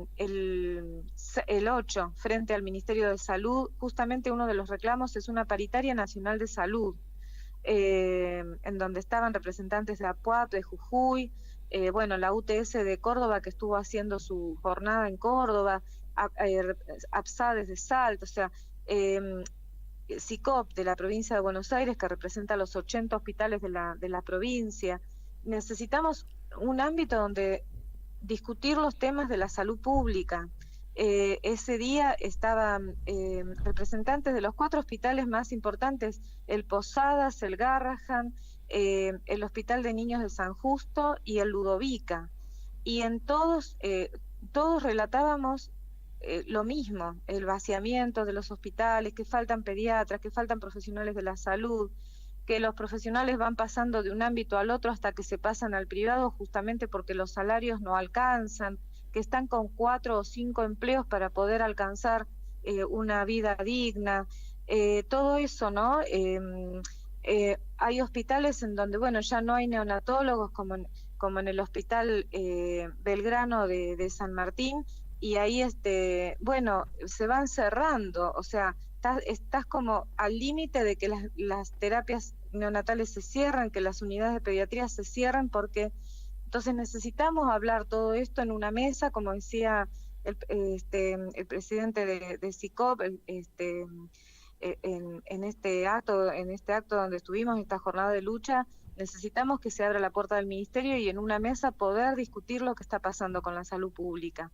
8, frente al Ministerio de Salud. Justamente uno de los reclamos es una paritaria nacional de salud, en donde estaban representantes de APUAP, de Jujuy, la UTS de Córdoba, que estuvo haciendo su jornada en Córdoba. APSA desde Salta, o sea, SICOP de la provincia de Buenos Aires, que representa los 80 hospitales de la provincia. Necesitamos un ámbito donde discutir los temas de la salud pública. Ese día estaban representantes de los 4 hospitales más importantes, el Posadas, el Garrahan, el Hospital de Niños de San Justo y el Ludovica. Y en todos relatábamos lo mismo, el vaciamiento de los hospitales, que faltan pediatras, que faltan profesionales de la salud, que los profesionales van pasando de un ámbito al otro hasta que se pasan al privado justamente porque los salarios no alcanzan, que están con 4 o 5 empleos para poder alcanzar una vida digna, todo eso, ¿no? Hay hospitales en donde, bueno, ya no hay neonatólogos como en el Hospital Belgrano de San Martín, y ahí, bueno, se van cerrando, o sea, estás como al límite de que las terapias neonatales se cierran, que las unidades de pediatría se cierran, porque entonces necesitamos hablar todo esto en una mesa, como decía el presidente de SICOP, en este acto donde estuvimos, esta jornada de lucha. Necesitamos que se abra la puerta del ministerio y en una mesa poder discutir lo que está pasando con la salud pública.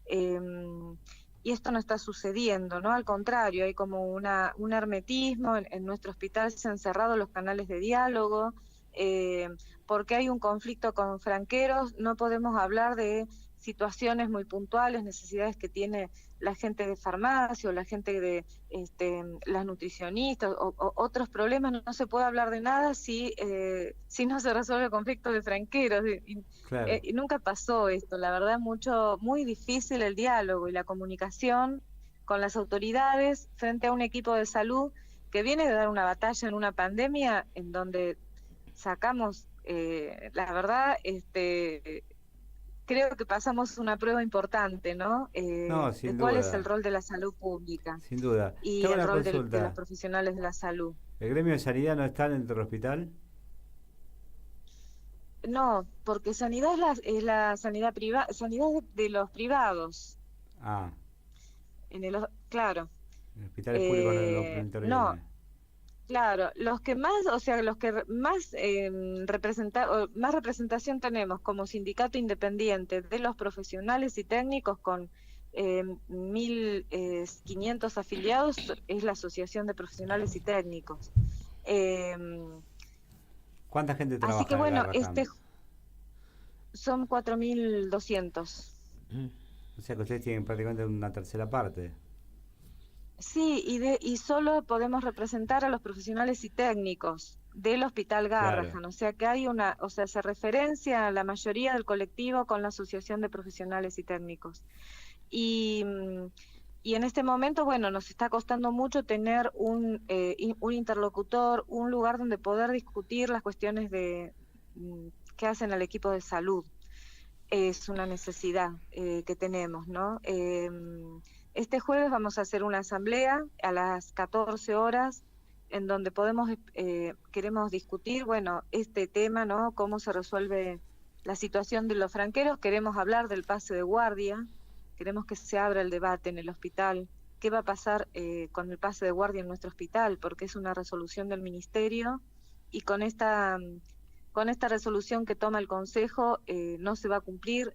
Y esto no está sucediendo, ¿no? Al contrario, hay como un hermetismo, en nuestro hospital se han cerrado los canales de diálogo, porque hay un conflicto con franqueros, no podemos hablar de situaciones muy puntuales, necesidades que tiene la gente de farmacia o la gente de las nutricionistas o otros problemas. No se puede hablar de nada si no se resuelve el conflicto de franqueros. Claro. Y nunca pasó esto, la verdad, muy difícil el diálogo y la comunicación con las autoridades frente a un equipo de salud que viene de dar una batalla en una pandemia en donde sacamos, la verdad, creo que pasamos una prueba importante, ¿no? No, sin de cuál duda. es el rol de la salud pública. Sin duda. Y Tengo el una rol de consulta. los profesionales de la salud. ¿El gremio de sanidad no está dentro del hospital? No, porque sanidad es la sanidad privada, sanidad de los privados. Ah, Claro. el hospital público no interviene. No, claro, los que más representación tenemos como sindicato independiente de los profesionales y técnicos con 1.500 afiliados es la Asociación de Profesionales y Técnicos. ¿Cuánta gente trabaja? Así que en bueno, Garrahan? son 4.200. O sea que ustedes tienen prácticamente una tercera parte. Sí, y solo podemos representar a los profesionales y técnicos del Hospital Garrahan, Claro. o sea que se referencia a la mayoría del colectivo con la Asociación de Profesionales y Técnicos. Y en este momento, bueno, nos está costando mucho tener un interlocutor, un lugar donde poder discutir las cuestiones que hacen al equipo de salud. Es una necesidad que tenemos, ¿no? Este jueves vamos a hacer una asamblea a las 14 horas en donde queremos discutir, bueno, este tema, ¿no? Cómo se resuelve la situación de los franqueros. Queremos hablar del pase de guardia, queremos que se abra el debate en el hospital. ¿Qué va a pasar con el pase de guardia en nuestro hospital? Porque es una resolución del ministerio y con esta resolución que toma el Consejo no se va a cumplir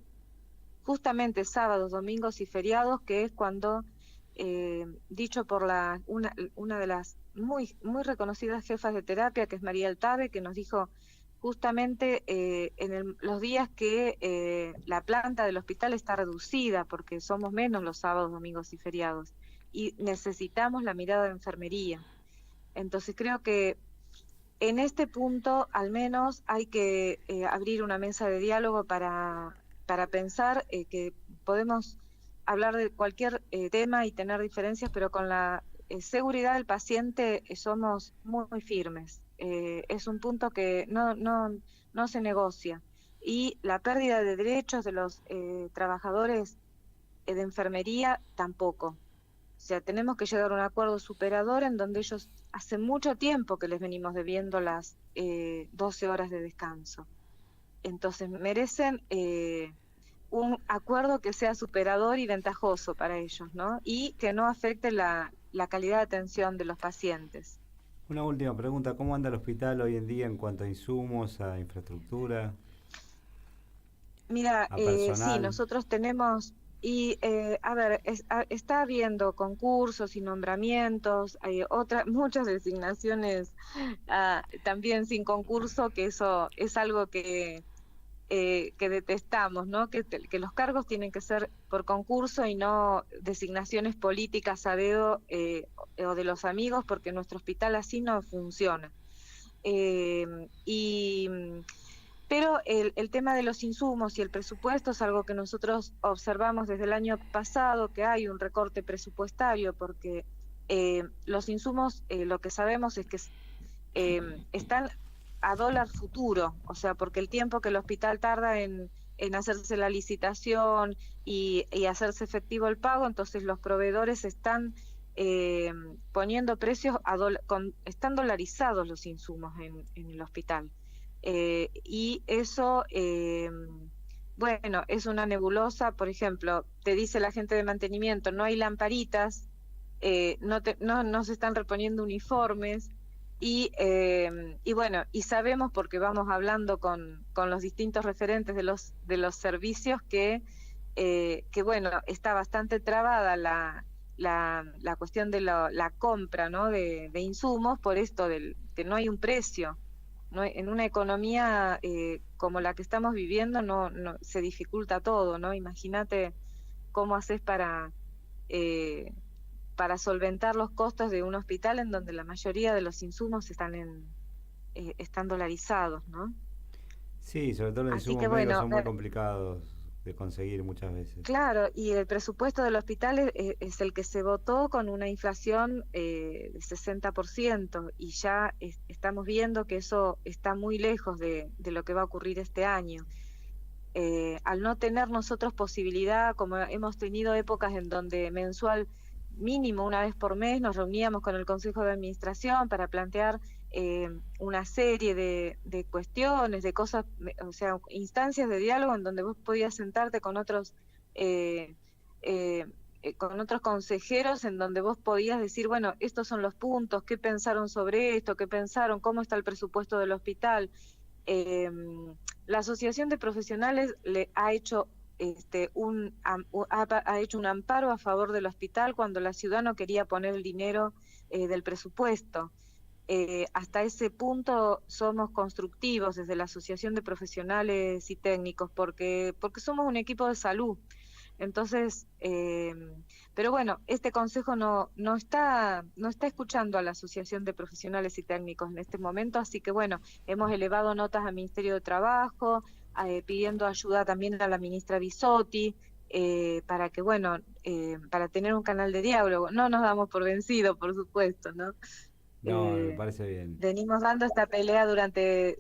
justamente sábados, domingos y feriados, que es cuando, dicho por una de las muy reconocidas jefas de terapia, que es María Altave, que nos dijo justamente los días que la planta del hospital está reducida, porque somos menos los sábados, domingos y feriados, y necesitamos la mirada de enfermería. Entonces creo que en este punto, al menos, hay que abrir una mesa de diálogo para pensar que podemos hablar de cualquier tema y tener diferencias, pero con la seguridad del paciente somos muy firmes. Es un punto que no se negocia. Y la pérdida de derechos de los trabajadores de enfermería tampoco. O sea, tenemos que llegar a un acuerdo superador en donde ellos hace mucho tiempo que les venimos debiendo las 12 horas de descanso. Entonces merecen un acuerdo que sea superador y ventajoso para ellos, ¿no? Y que no afecte la calidad de atención de los pacientes. Una última pregunta, ¿cómo anda el hospital hoy en día en cuanto a insumos, a infraestructura? Mira, personal. sí, nosotros tenemos, está habiendo concursos y nombramientos, hay muchas designaciones también sin concurso, que eso es algo que detestamos, ¿no? Que los cargos tienen que ser por concurso y no designaciones políticas a dedo o de los amigos, porque nuestro hospital así no funciona. Pero el tema de los insumos y el presupuesto es algo que nosotros observamos desde el año pasado, que hay un recorte presupuestario, porque los insumos, lo que sabemos es que están a dólar futuro, o sea, porque el tiempo que el hospital tarda en hacerse la licitación y hacerse efectivo el pago, entonces los proveedores están poniendo precios, están dolarizados los insumos en el hospital. Y eso, bueno, es una nebulosa. Por ejemplo, te dice la gente de mantenimiento, no hay lamparitas, no se están reponiendo uniformes, y bueno, y sabemos, porque vamos hablando con los distintos referentes de los servicios, que bueno, está bastante trabada la cuestión de la compra, ¿no? de insumos, por esto que no hay un precio. No, en una economía como la que estamos viviendo no se dificulta todo, ¿no? Imagínate cómo haces para solventar los costos de un hospital en donde la mayoría de los insumos están dolarizados, ¿no? Sí, sobre todo los Así insumos que, médicos bueno, son muy complicados de conseguir muchas veces. Claro, y el presupuesto del hospital es el que se votó con una inflación de 60%, y ya estamos viendo que eso está muy lejos de lo que va a ocurrir este año. Al no tener nosotros posibilidad, como hemos tenido épocas en donde mensual, mínimo una vez por mes, nos reuníamos con el Consejo de Administración para plantear una serie de cuestiones, de cosas, o sea, instancias de diálogo en donde vos podías sentarte con otros consejeros, en donde vos podías decir, bueno, estos son los puntos, qué pensaron sobre esto, qué pensaron, cómo está el presupuesto del hospital. La Asociación de Profesionales le ha hecho ha hecho un amparo a favor del hospital cuando la ciudad no quería poner el dinero del presupuesto. Hasta ese punto somos constructivos desde la Asociación de Profesionales y Técnicos, porque somos un equipo de salud. Entonces, pero bueno, este consejo no está escuchando a la Asociación de Profesionales y Técnicos en este momento, así que bueno, hemos elevado notas al Ministerio de Trabajo, pidiendo ayuda también a la ministra Bisotti, para que, bueno, para tener un canal de diálogo. No nos damos por vencido, por supuesto, ¿no? No, me parece bien. Venimos dando esta pelea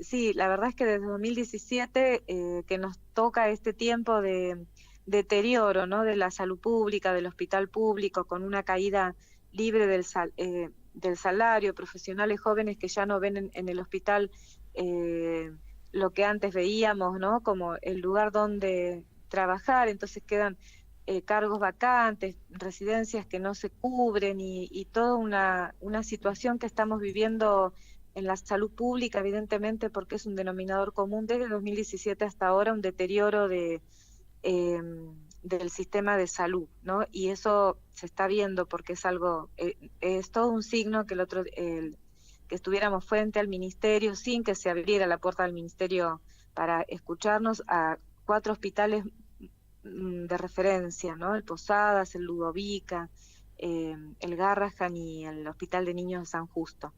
sí, la verdad es que desde 2017 que nos toca este tiempo de deterioro, ¿no? De la salud pública, del hospital público, con una caída libre del salario, profesionales jóvenes que ya no ven en el hospital lo que antes veíamos, ¿no? Como el lugar donde trabajar, entonces quedan cargos vacantes, residencias que no se cubren, y toda una situación que estamos viviendo en la salud pública, evidentemente, porque es un denominador común desde 2017 hasta ahora, un deterioro del sistema de salud, ¿no? Y eso se está viendo porque es algo, es todo un signo que que estuviéramos frente al ministerio sin que se abriera la puerta del ministerio para escucharnos, a 4 hospitales de referencia, ¿no? El Posadas, el Ludovica, el Garrahan y el Hospital de Niños de San Justo,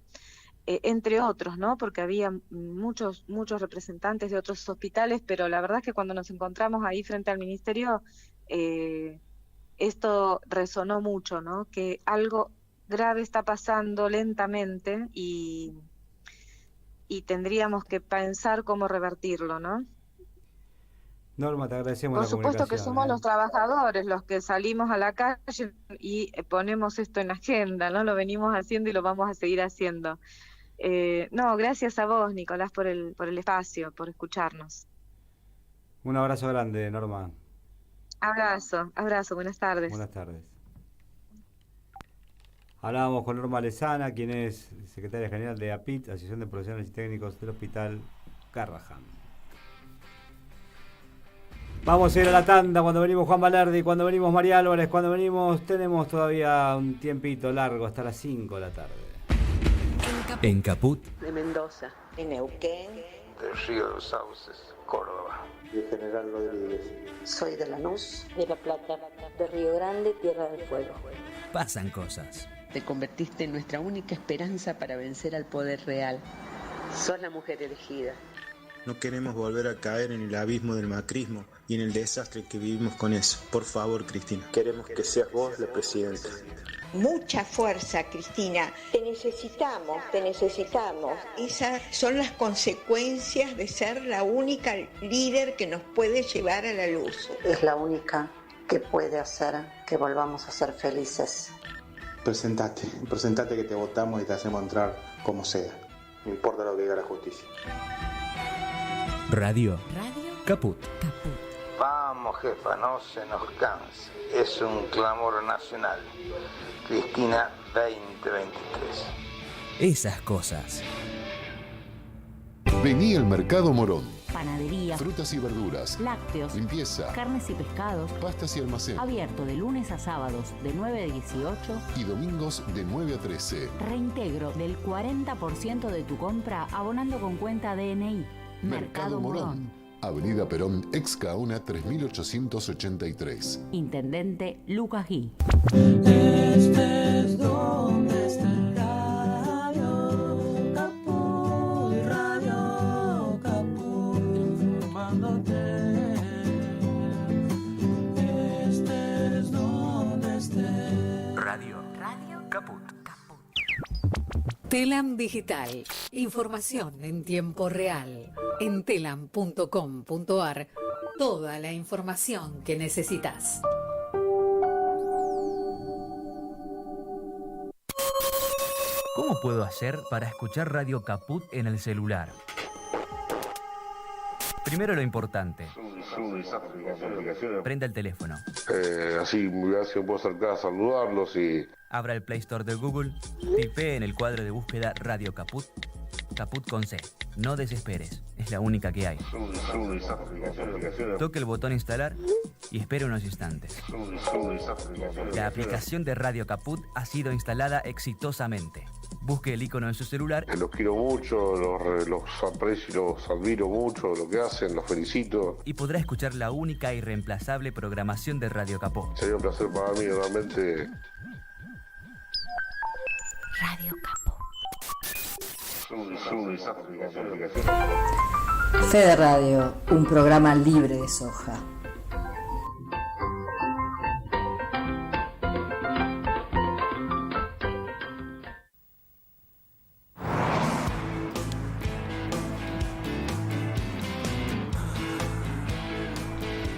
entre otros, ¿no? Porque había muchos representantes de otros hospitales, pero la verdad es que cuando nos encontramos ahí frente al ministerio, esto resonó mucho, ¿no? Que algo grave está pasando lentamente y tendríamos que pensar cómo revertirlo, ¿no? Norma, te agradecemos Por la supuesto que comunicación, somos los trabajadores los que salimos a la calle y ponemos esto en agenda, ¿no? Lo venimos haciendo y lo vamos a seguir haciendo. No, gracias a vos, Nicolás, por el espacio, por escucharnos. Un abrazo grande, Norma. Abrazo, buenas tardes. Buenas tardes. Hablábamos con Norma Lezana, quien es secretaria general de APIT, Asociación de Profesionales y Técnicos del Hospital Garrahan. Vamos a ir a la tanda. Cuando venimos Juan Balerdi, cuando venimos María Álvarez, cuando venimos tenemos todavía un tiempito largo hasta las 5 de la tarde. En Caput. De Mendoza. En Neuquén. Del Río de los Sauces, Córdoba. De General Rodríguez. Soy de Lanús, de La Plata, de Río Grande, Tierra del Fuego. Pasan cosas. Te convertiste en nuestra única esperanza para vencer al poder real. Sos la mujer elegida. No queremos volver a caer en el abismo del macrismo y en el desastre que vivimos con eso. Por favor, Cristina, queremos que seas vos la presidenta. Mucha fuerza, Cristina. Te necesitamos, te necesitamos. Esas son las consecuencias de ser la única líder que nos puede llevar a la luz. Es la única que puede hacer que volvamos a ser felices. Presentate que te votamos y te hacemos entrar como sea. No importa lo que diga la justicia. Radio Caput. Vamos, jefa, no se nos canse. Es un clamor nacional. Cristina 2023. Esas cosas. Vení al Mercado Morón. Panadería, Frutas y verduras, lácteos, limpieza, carnes y pescados, pastas y almacén. Abierto de lunes a sábados de 9 a 18 y domingos de 9 a 13. Reintegro del 40% de tu compra abonando con cuenta DNI. Mercado Morón. Avenida Perón, ex Caona 3883. Intendente Lucas Gui. Estés donde estés, Radio Caput, Radio Caput, informándote. Estés donde estés. Radio Caput. Telam Digital. Información en tiempo real. En telam.com.ar. Toda la información que necesitas. ¿Cómo puedo hacer para escuchar Radio Caput en el celular? Primero lo importante. Prenda el teléfono. Así puedo acercar a saludarlos y... Abra el Play Store de Google, tipee en el cuadro de búsqueda Radio Caput, Caput con C. No desesperes, es la única que hay. Toque el botón instalar y espere unos instantes. La aplicación de Radio Caput ha sido instalada exitosamente. Busque el icono en su celular. Los quiero mucho, los aprecio y los admiro mucho, lo que hacen, los felicito. Y podrá escuchar la única e irreemplazable programación de Radio Caput. Sería un placer para mí, realmente. Radio Caput. Fede Radio, un programa libre de soja.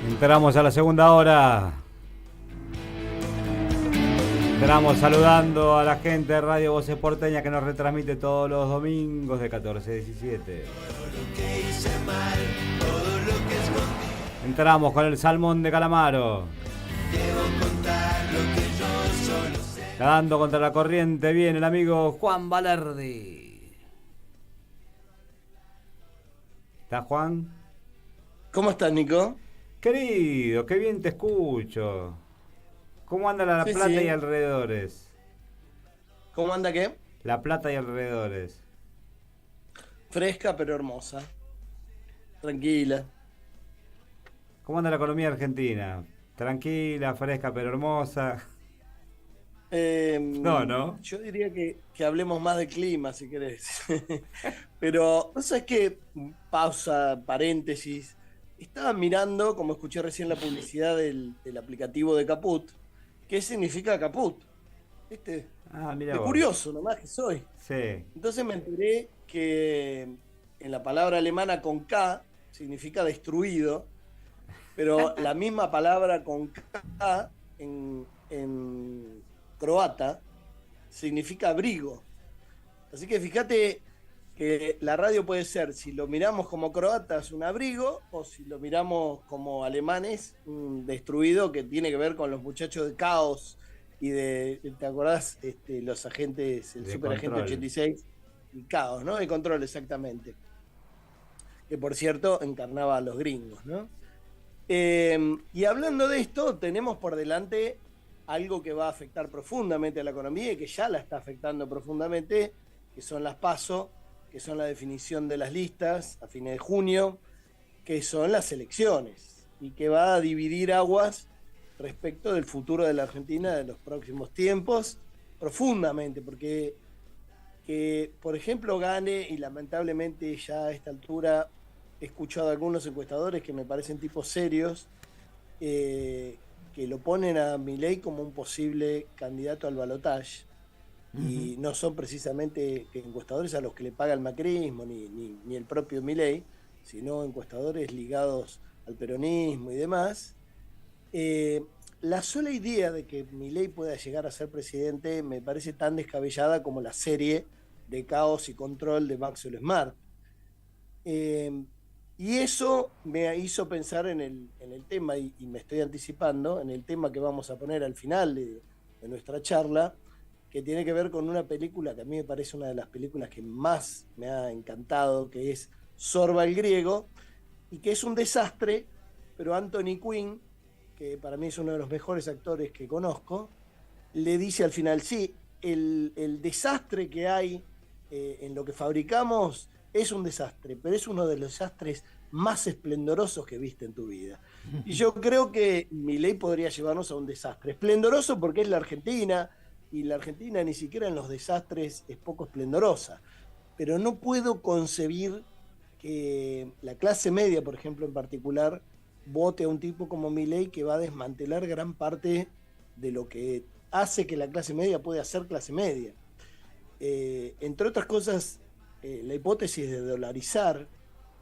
Entramos a la segunda hora. Entramos saludando a la gente de Radio Voces Porteña que nos retransmite todos los domingos de 14 a 17. Entramos con el salmón de Calamaro. Nadando contra la corriente viene el amigo Juan Balerdi. ¿Está Juan? ¿Cómo estás, Nico? Querido, qué bien te escucho. ¿Cómo anda La Plata y alrededores? ¿Cómo anda qué? La Plata y alrededores. Fresca pero hermosa. Tranquila. ¿Cómo anda la economía argentina? Tranquila, fresca pero hermosa. No. Yo diría que hablemos más de clima, si querés. Pero, ¿no sabes qué? Pausa, paréntesis. Estaba mirando, como escuché recién la publicidad del aplicativo de Caput, ¿qué significa Caput? ¿Viste? Mira de vos. curioso nomás que soy. Sí. Entonces me enteré que en la palabra alemana con K significa destruido, pero la misma palabra con K en croata significa abrigo. Así que fíjate que la radio puede ser, si lo miramos como croatas, un abrigo, o si lo miramos como alemanes, un destruido que tiene que ver con los muchachos de Caos y de, ¿te acordás? Los agentes, el superagente 86 y Caos, ¿no? De Control, exactamente. Que por cierto encarnaba a los gringos, ¿no? Y hablando de esto, tenemos por delante algo que va a afectar profundamente a la economía y que ya la está afectando profundamente, que son las PASO, que son la definición de las listas a fines de junio, que son las elecciones, y que va a dividir aguas respecto del futuro de la Argentina de los próximos tiempos, profundamente, porque que, por ejemplo, gane, y lamentablemente ya a esta altura he escuchado a algunos encuestadores que me parecen tipos serios, que lo ponen a Milei como un posible candidato al balotaje, y no son precisamente encuestadores a los que le paga el macrismo ni el propio Milei, sino encuestadores ligados al peronismo y demás. La sola idea de que Milei pueda llegar a ser presidente me parece tan descabellada como la serie de Caos y Control de Maxwell Smart. Y eso me hizo pensar en el tema, y me estoy anticipando, en el tema que vamos a poner al final de nuestra charla, que tiene que ver con una película que a mí me parece una de las películas que más me ha encantado, que es Sorba el Griego, y que es un desastre, pero Anthony Quinn, que para mí es uno de los mejores actores que conozco, le dice al final, sí, el desastre que hay en lo que fabricamos es un desastre, pero es uno de los desastres más esplendorosos que viste en tu vida. Y yo creo que Milei podría llevarnos a un desastre esplendoroso porque es la Argentina, y la Argentina ni siquiera en los desastres es poco esplendorosa. Pero no puedo concebir que la clase media, por ejemplo, en particular, vote a un tipo como Milei, que va a desmantelar gran parte de lo que hace que la clase media pueda ser clase media. Entre otras cosas, la hipótesis de dolarizar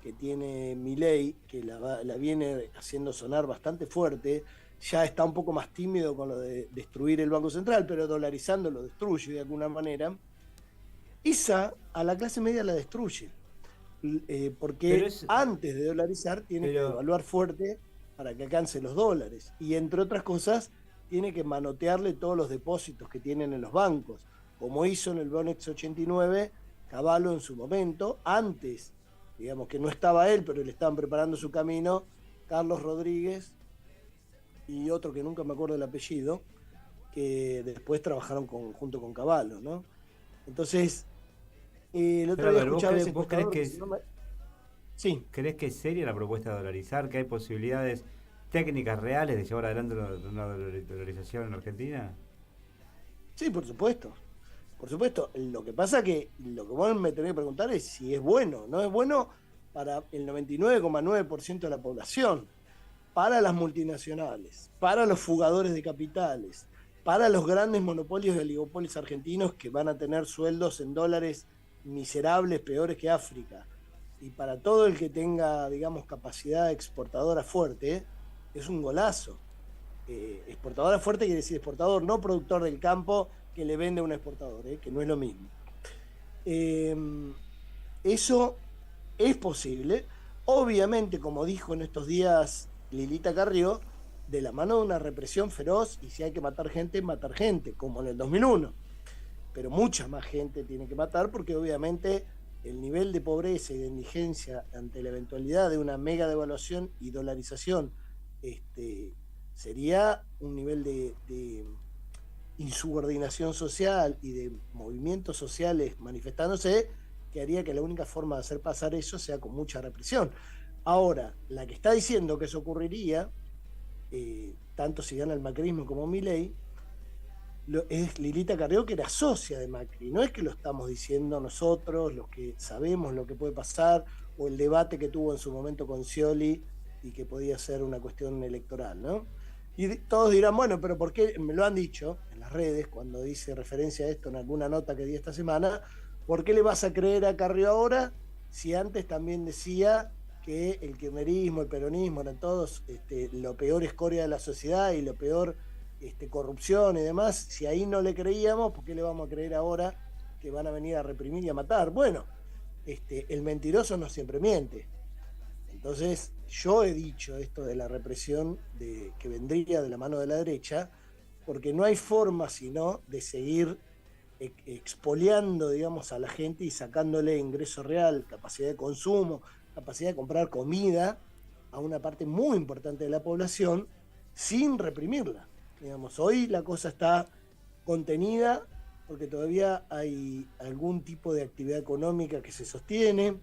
que tiene Milei, que la viene haciendo sonar bastante fuerte, ya está un poco más tímido con lo de destruir el Banco Central, pero dolarizando lo destruye de alguna manera. Esa a la clase media la destruye, porque antes de dolarizar tiene que evaluar fuerte para que alcance los dólares, y entre otras cosas tiene que manotearle todos los depósitos que tienen en los bancos, como hizo en el Bonex 89 Cavallo en su momento, antes, digamos que no estaba él, pero le estaban preparando su camino, Carlos Rodríguez y otro que nunca me acuerdo el apellido, que después trabajaron junto con Cavallo, ¿no? Entonces, el otro día escuchaba ese ¿vos crees que sí. ¿Crees que es seria la propuesta de dolarizar? ¿Que hay posibilidades técnicas reales de llevar adelante una dolarización en Argentina? Sí, por supuesto. Por supuesto. Lo que pasa que lo que vos me tenés que preguntar es si es bueno. No es bueno para el 99,9% de la población, para las multinacionales, para los fugadores de capitales, para los grandes monopolios y oligopolios argentinos que van a tener sueldos en dólares miserables, peores que África, y para todo el que tenga, digamos, capacidad exportadora fuerte, es un golazo. Exportadora fuerte quiere decir exportador, no productor del campo que le vende a un exportador, que no es lo mismo. Eso es posible, obviamente, como dijo en estos días Lilita Carrió, de la mano de una represión feroz, y si hay que matar gente, como en el 2001. Pero mucha más gente tiene que matar, porque obviamente el nivel de pobreza y de indigencia ante la eventualidad de una mega devaluación y dolarización sería un nivel de insubordinación social y de movimientos sociales manifestándose, que haría que la única forma de hacer pasar eso sea con mucha represión. Ahora, la que está diciendo que eso ocurriría, tanto si gana el macrismo como Milei, es Lilita Carrió, que era socia de Macri. No es que lo estamos diciendo nosotros, los que sabemos lo que puede pasar, o el debate que tuvo en su momento con Scioli y que podía ser una cuestión electoral, ¿no? Y todos dirán, bueno, pero ¿por qué? Me lo han dicho en las redes, cuando dice referencia a esto en alguna nota que di esta semana, ¿por qué le vas a creer a Carrió ahora si antes también decía que el kirchnerismo, el peronismo eran todos lo peor escoria de la sociedad y lo peor corrupción y demás? Si ahí no le creíamos, ¿por qué le vamos a creer ahora que van a venir a reprimir y a matar? Bueno, el mentiroso no siempre miente. Entonces, yo he dicho esto de la represión que vendría de la mano de la derecha, porque no hay forma sino de seguir expoliando, digamos, a la gente y sacándole ingreso real, capacidad de consumo, capacidad de comprar comida a una parte muy importante de la población sin reprimirla. Digamos, hoy la cosa está contenida porque todavía hay algún tipo de actividad económica que se sostiene,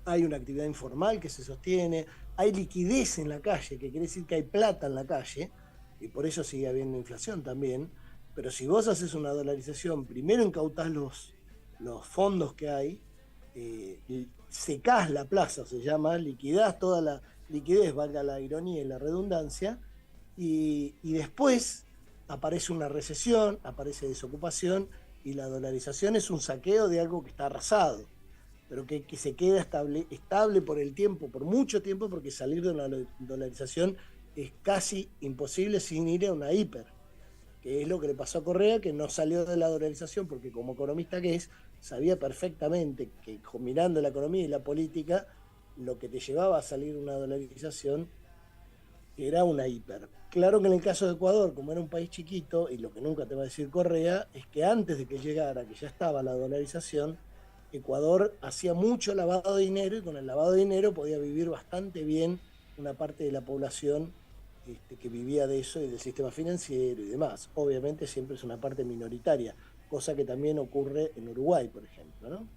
hay una actividad informal que se sostiene, hay liquidez en la calle, que quiere decir que hay plata en la calle, y por eso sigue habiendo inflación también. Pero si vos haces una dolarización, primero incautás los fondos que hay, secás la plaza, se llama, liquidás toda la liquidez, valga la ironía y la redundancia, y después aparece una recesión, aparece desocupación, y la dolarización es un saqueo de algo que está arrasado, pero que se queda estable por el tiempo, por mucho tiempo, porque salir de una dolarización es casi imposible sin ir a una hiper, que es lo que le pasó a Correa, que no salió de la dolarización porque, como economista que es, sabía perfectamente que combinando la economía y la política, lo que te llevaba a salir una dolarización era una hiper. Claro que en el caso de Ecuador, como era un país chiquito, y lo que nunca te va a decir Correa, es que antes de que llegara, que ya estaba la dolarización, Ecuador hacía mucho lavado de dinero, y con el lavado de dinero podía vivir bastante bien una parte de la población que vivía de eso y del sistema financiero y demás. Obviamente siempre es una parte minoritaria, cosa que también ocurre en Uruguay, por ejemplo, ¿no?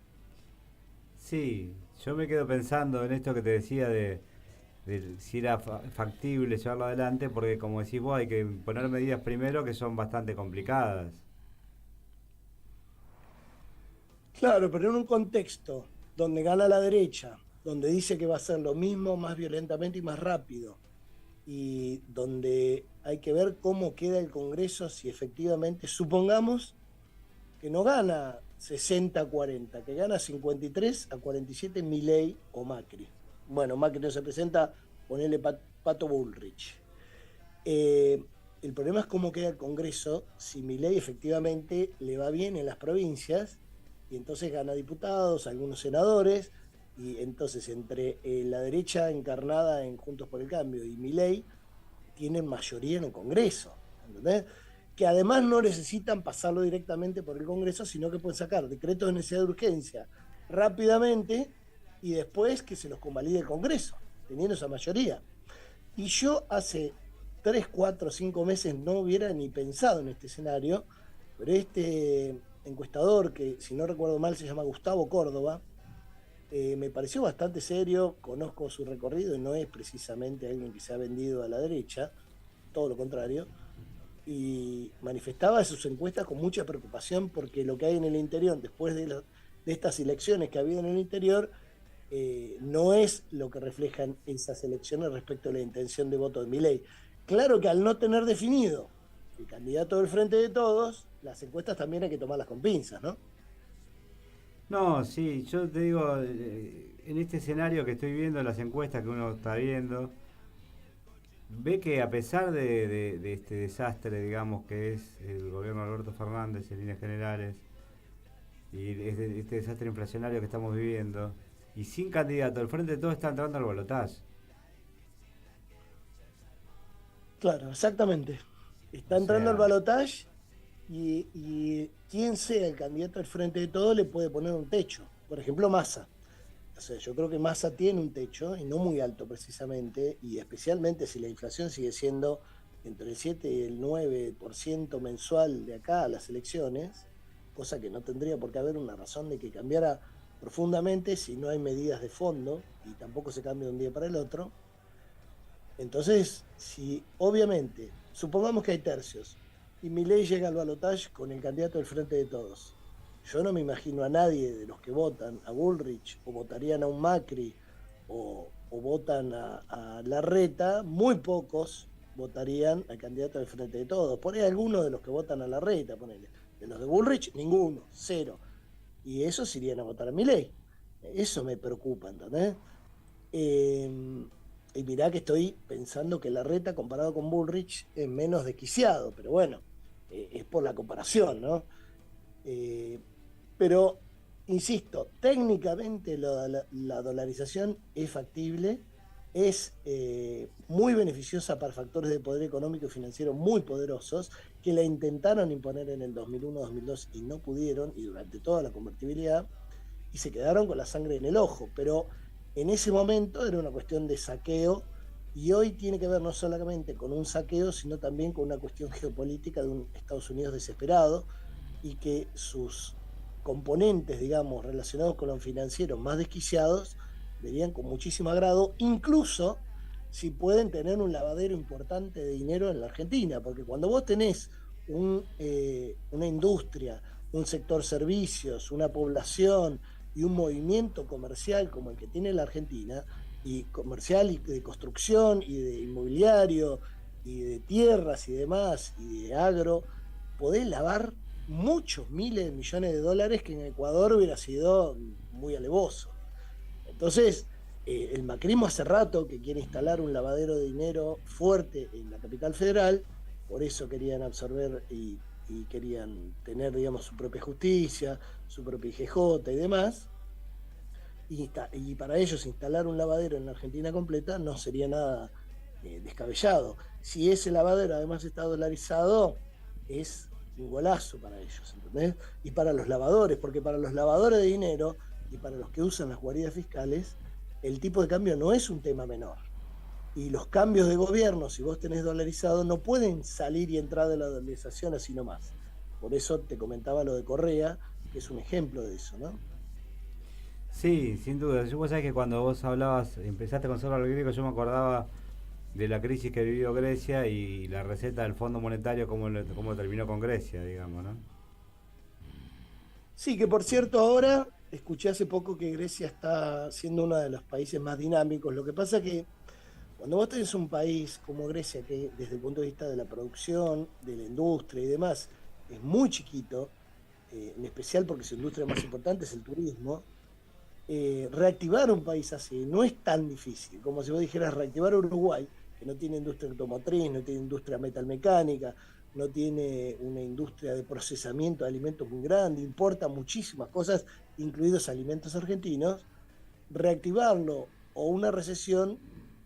Sí, yo me quedo pensando en esto que te decía de si era factible llevarlo adelante, porque como decís vos, hay que poner medidas primero que son bastante complicadas. Claro, pero en un contexto donde gana la derecha, donde dice que va a hacer lo mismo más violentamente y más rápido, y donde hay que ver cómo queda el Congreso, si efectivamente, supongamos que no gana 60-40, que gana 53-47 Milei o Macri. Bueno, Macri no se presenta, ponele Pato Bullrich. El problema es cómo queda el Congreso si Milei efectivamente le va bien en las provincias, y entonces gana diputados, algunos senadores, y entonces entre la derecha encarnada en Juntos por el Cambio y Milei tienen mayoría en el Congreso, ¿entendés? Que además no necesitan pasarlo directamente por el Congreso, sino que pueden sacar decretos de necesidad de urgencia rápidamente y después que se los convalide el Congreso, teniendo esa mayoría. Y yo hace 3, 4, 5 meses no hubiera ni pensado en este escenario, pero este encuestador, que si no recuerdo mal se llama Gustavo Córdoba, me pareció bastante serio, conozco su recorrido y no es precisamente alguien que se ha vendido a la derecha, todo lo contrario, y manifestaba sus encuestas con mucha preocupación porque lo que hay en el interior, después de estas elecciones que ha habido en el interior, no es lo que reflejan esas elecciones respecto a la intención de voto de Milei. Claro que al no tener definido el candidato del Frente de Todos, las encuestas también hay que tomarlas con pinzas, ¿no? No, sí, yo te digo, en este escenario que estoy viendo, las encuestas que uno está viendo, ve que a pesar de este desastre, digamos, que es el gobierno de Alberto Fernández en líneas generales, y este desastre inflacionario que estamos viviendo, y sin candidato, el Frente de Todos está entrando al balotaje. Claro, exactamente. Está entrando al balotaje y quien sea el candidato del Frente de Todos le puede poner un techo. Por ejemplo, Massa. O sea, yo creo que Massa tiene un techo, y no muy alto precisamente, y especialmente si la inflación sigue siendo entre el 7 y el 9% mensual de acá a las elecciones, cosa que no tendría por qué haber una razón de que cambiara profundamente si no hay medidas de fondo, y tampoco se cambia de un día para el otro. Entonces, si obviamente, supongamos que hay tercios, y Milei llega al balotaje con el candidato del Frente de Todos, yo no me imagino a nadie de los que votan a Bullrich, o votarían a un Macri, o votan a Larreta, muy pocos votarían al candidato del Frente de Todos. Por ahí algunos de los que votan a Larreta, ponele. De los de Bullrich, ninguno, 0. Y esos irían a votar a Milei. Eso me preocupa, ¿entendés? Y mirá que estoy pensando que Larreta comparado con Bullrich es menos desquiciado, pero bueno, es por la comparación, ¿no? Pero insisto, técnicamente la dolarización es factible, es muy beneficiosa para factores de poder económico y financiero muy poderosos que la intentaron imponer en el 2001-2002 y no pudieron, y durante toda la convertibilidad, y se quedaron con la sangre en el ojo, pero en ese momento era una cuestión de saqueo, y hoy tiene que ver no solamente con un saqueo, sino también con una cuestión geopolítica de un Estados Unidos desesperado, y que sus componentes, digamos, relacionados con los financieros más desquiciados, verían con muchísimo agrado, incluso si pueden tener un lavadero importante de dinero en la Argentina, porque cuando vos tenés una industria, un sector servicios, una población y un movimiento comercial como el que tiene la Argentina, y comercial y de construcción y de inmobiliario y de tierras y demás y de agro, podés lavar muchos miles de millones de dólares que en Ecuador hubiera sido muy alevoso. Entonces, el macrismo hace rato que quiere instalar un lavadero de dinero fuerte en la capital federal, por eso querían absorber y querían tener, digamos, su propia justicia, su propia IGJ y demás, y para ellos instalar un lavadero en la Argentina completa no sería nada descabellado. Si ese lavadero además está dolarizado, es un golazo para ellos, ¿entendés? Y para los lavadores, porque para los lavadores de dinero y para los que usan las guaridas fiscales, el tipo de cambio no es un tema menor. Y los cambios de gobierno, si vos tenés dolarizado, no pueden salir y entrar de la dolarización así nomás. Por eso te comentaba lo de Correa, que es un ejemplo de eso, ¿no? Sí, sin duda. Vos sabés que cuando vos hablabas, empezaste con solo el griego, yo me acordaba de la crisis que vivió Grecia y la receta del Fondo Monetario, cómo terminó con Grecia, digamos, ¿no? Sí, que por cierto ahora escuché hace poco que Grecia está siendo uno de los países más dinámicos. Lo que pasa es que cuando vos tenés un país como Grecia, que desde el punto de vista de la producción, de la industria y demás, es muy chiquito, en especial porque su industria más importante es el turismo, reactivar un país así no es tan difícil como si vos dijeras reactivar Uruguay, que no tiene industria automotriz, no tiene industria metalmecánica, no tiene una industria de procesamiento de alimentos muy grande, importa muchísimas cosas, incluidos alimentos argentinos. Reactivarlo o una recesión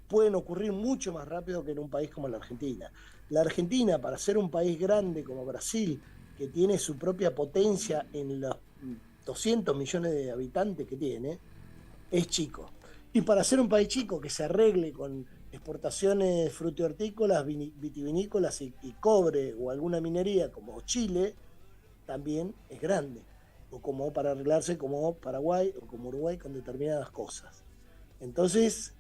pueden ocurrir mucho más rápido que en un país como la Argentina. La Argentina, para ser un país grande como Brasil, que tiene su propia potencia en los 200 millones de habitantes que tiene, es chico. Y para ser un país chico que se arregle con exportaciones frutícolas, vitivinícolas y cobre o alguna minería como Chile, también es grande. O como para arreglarse como Paraguay o como Uruguay con determinadas cosas. Entonces,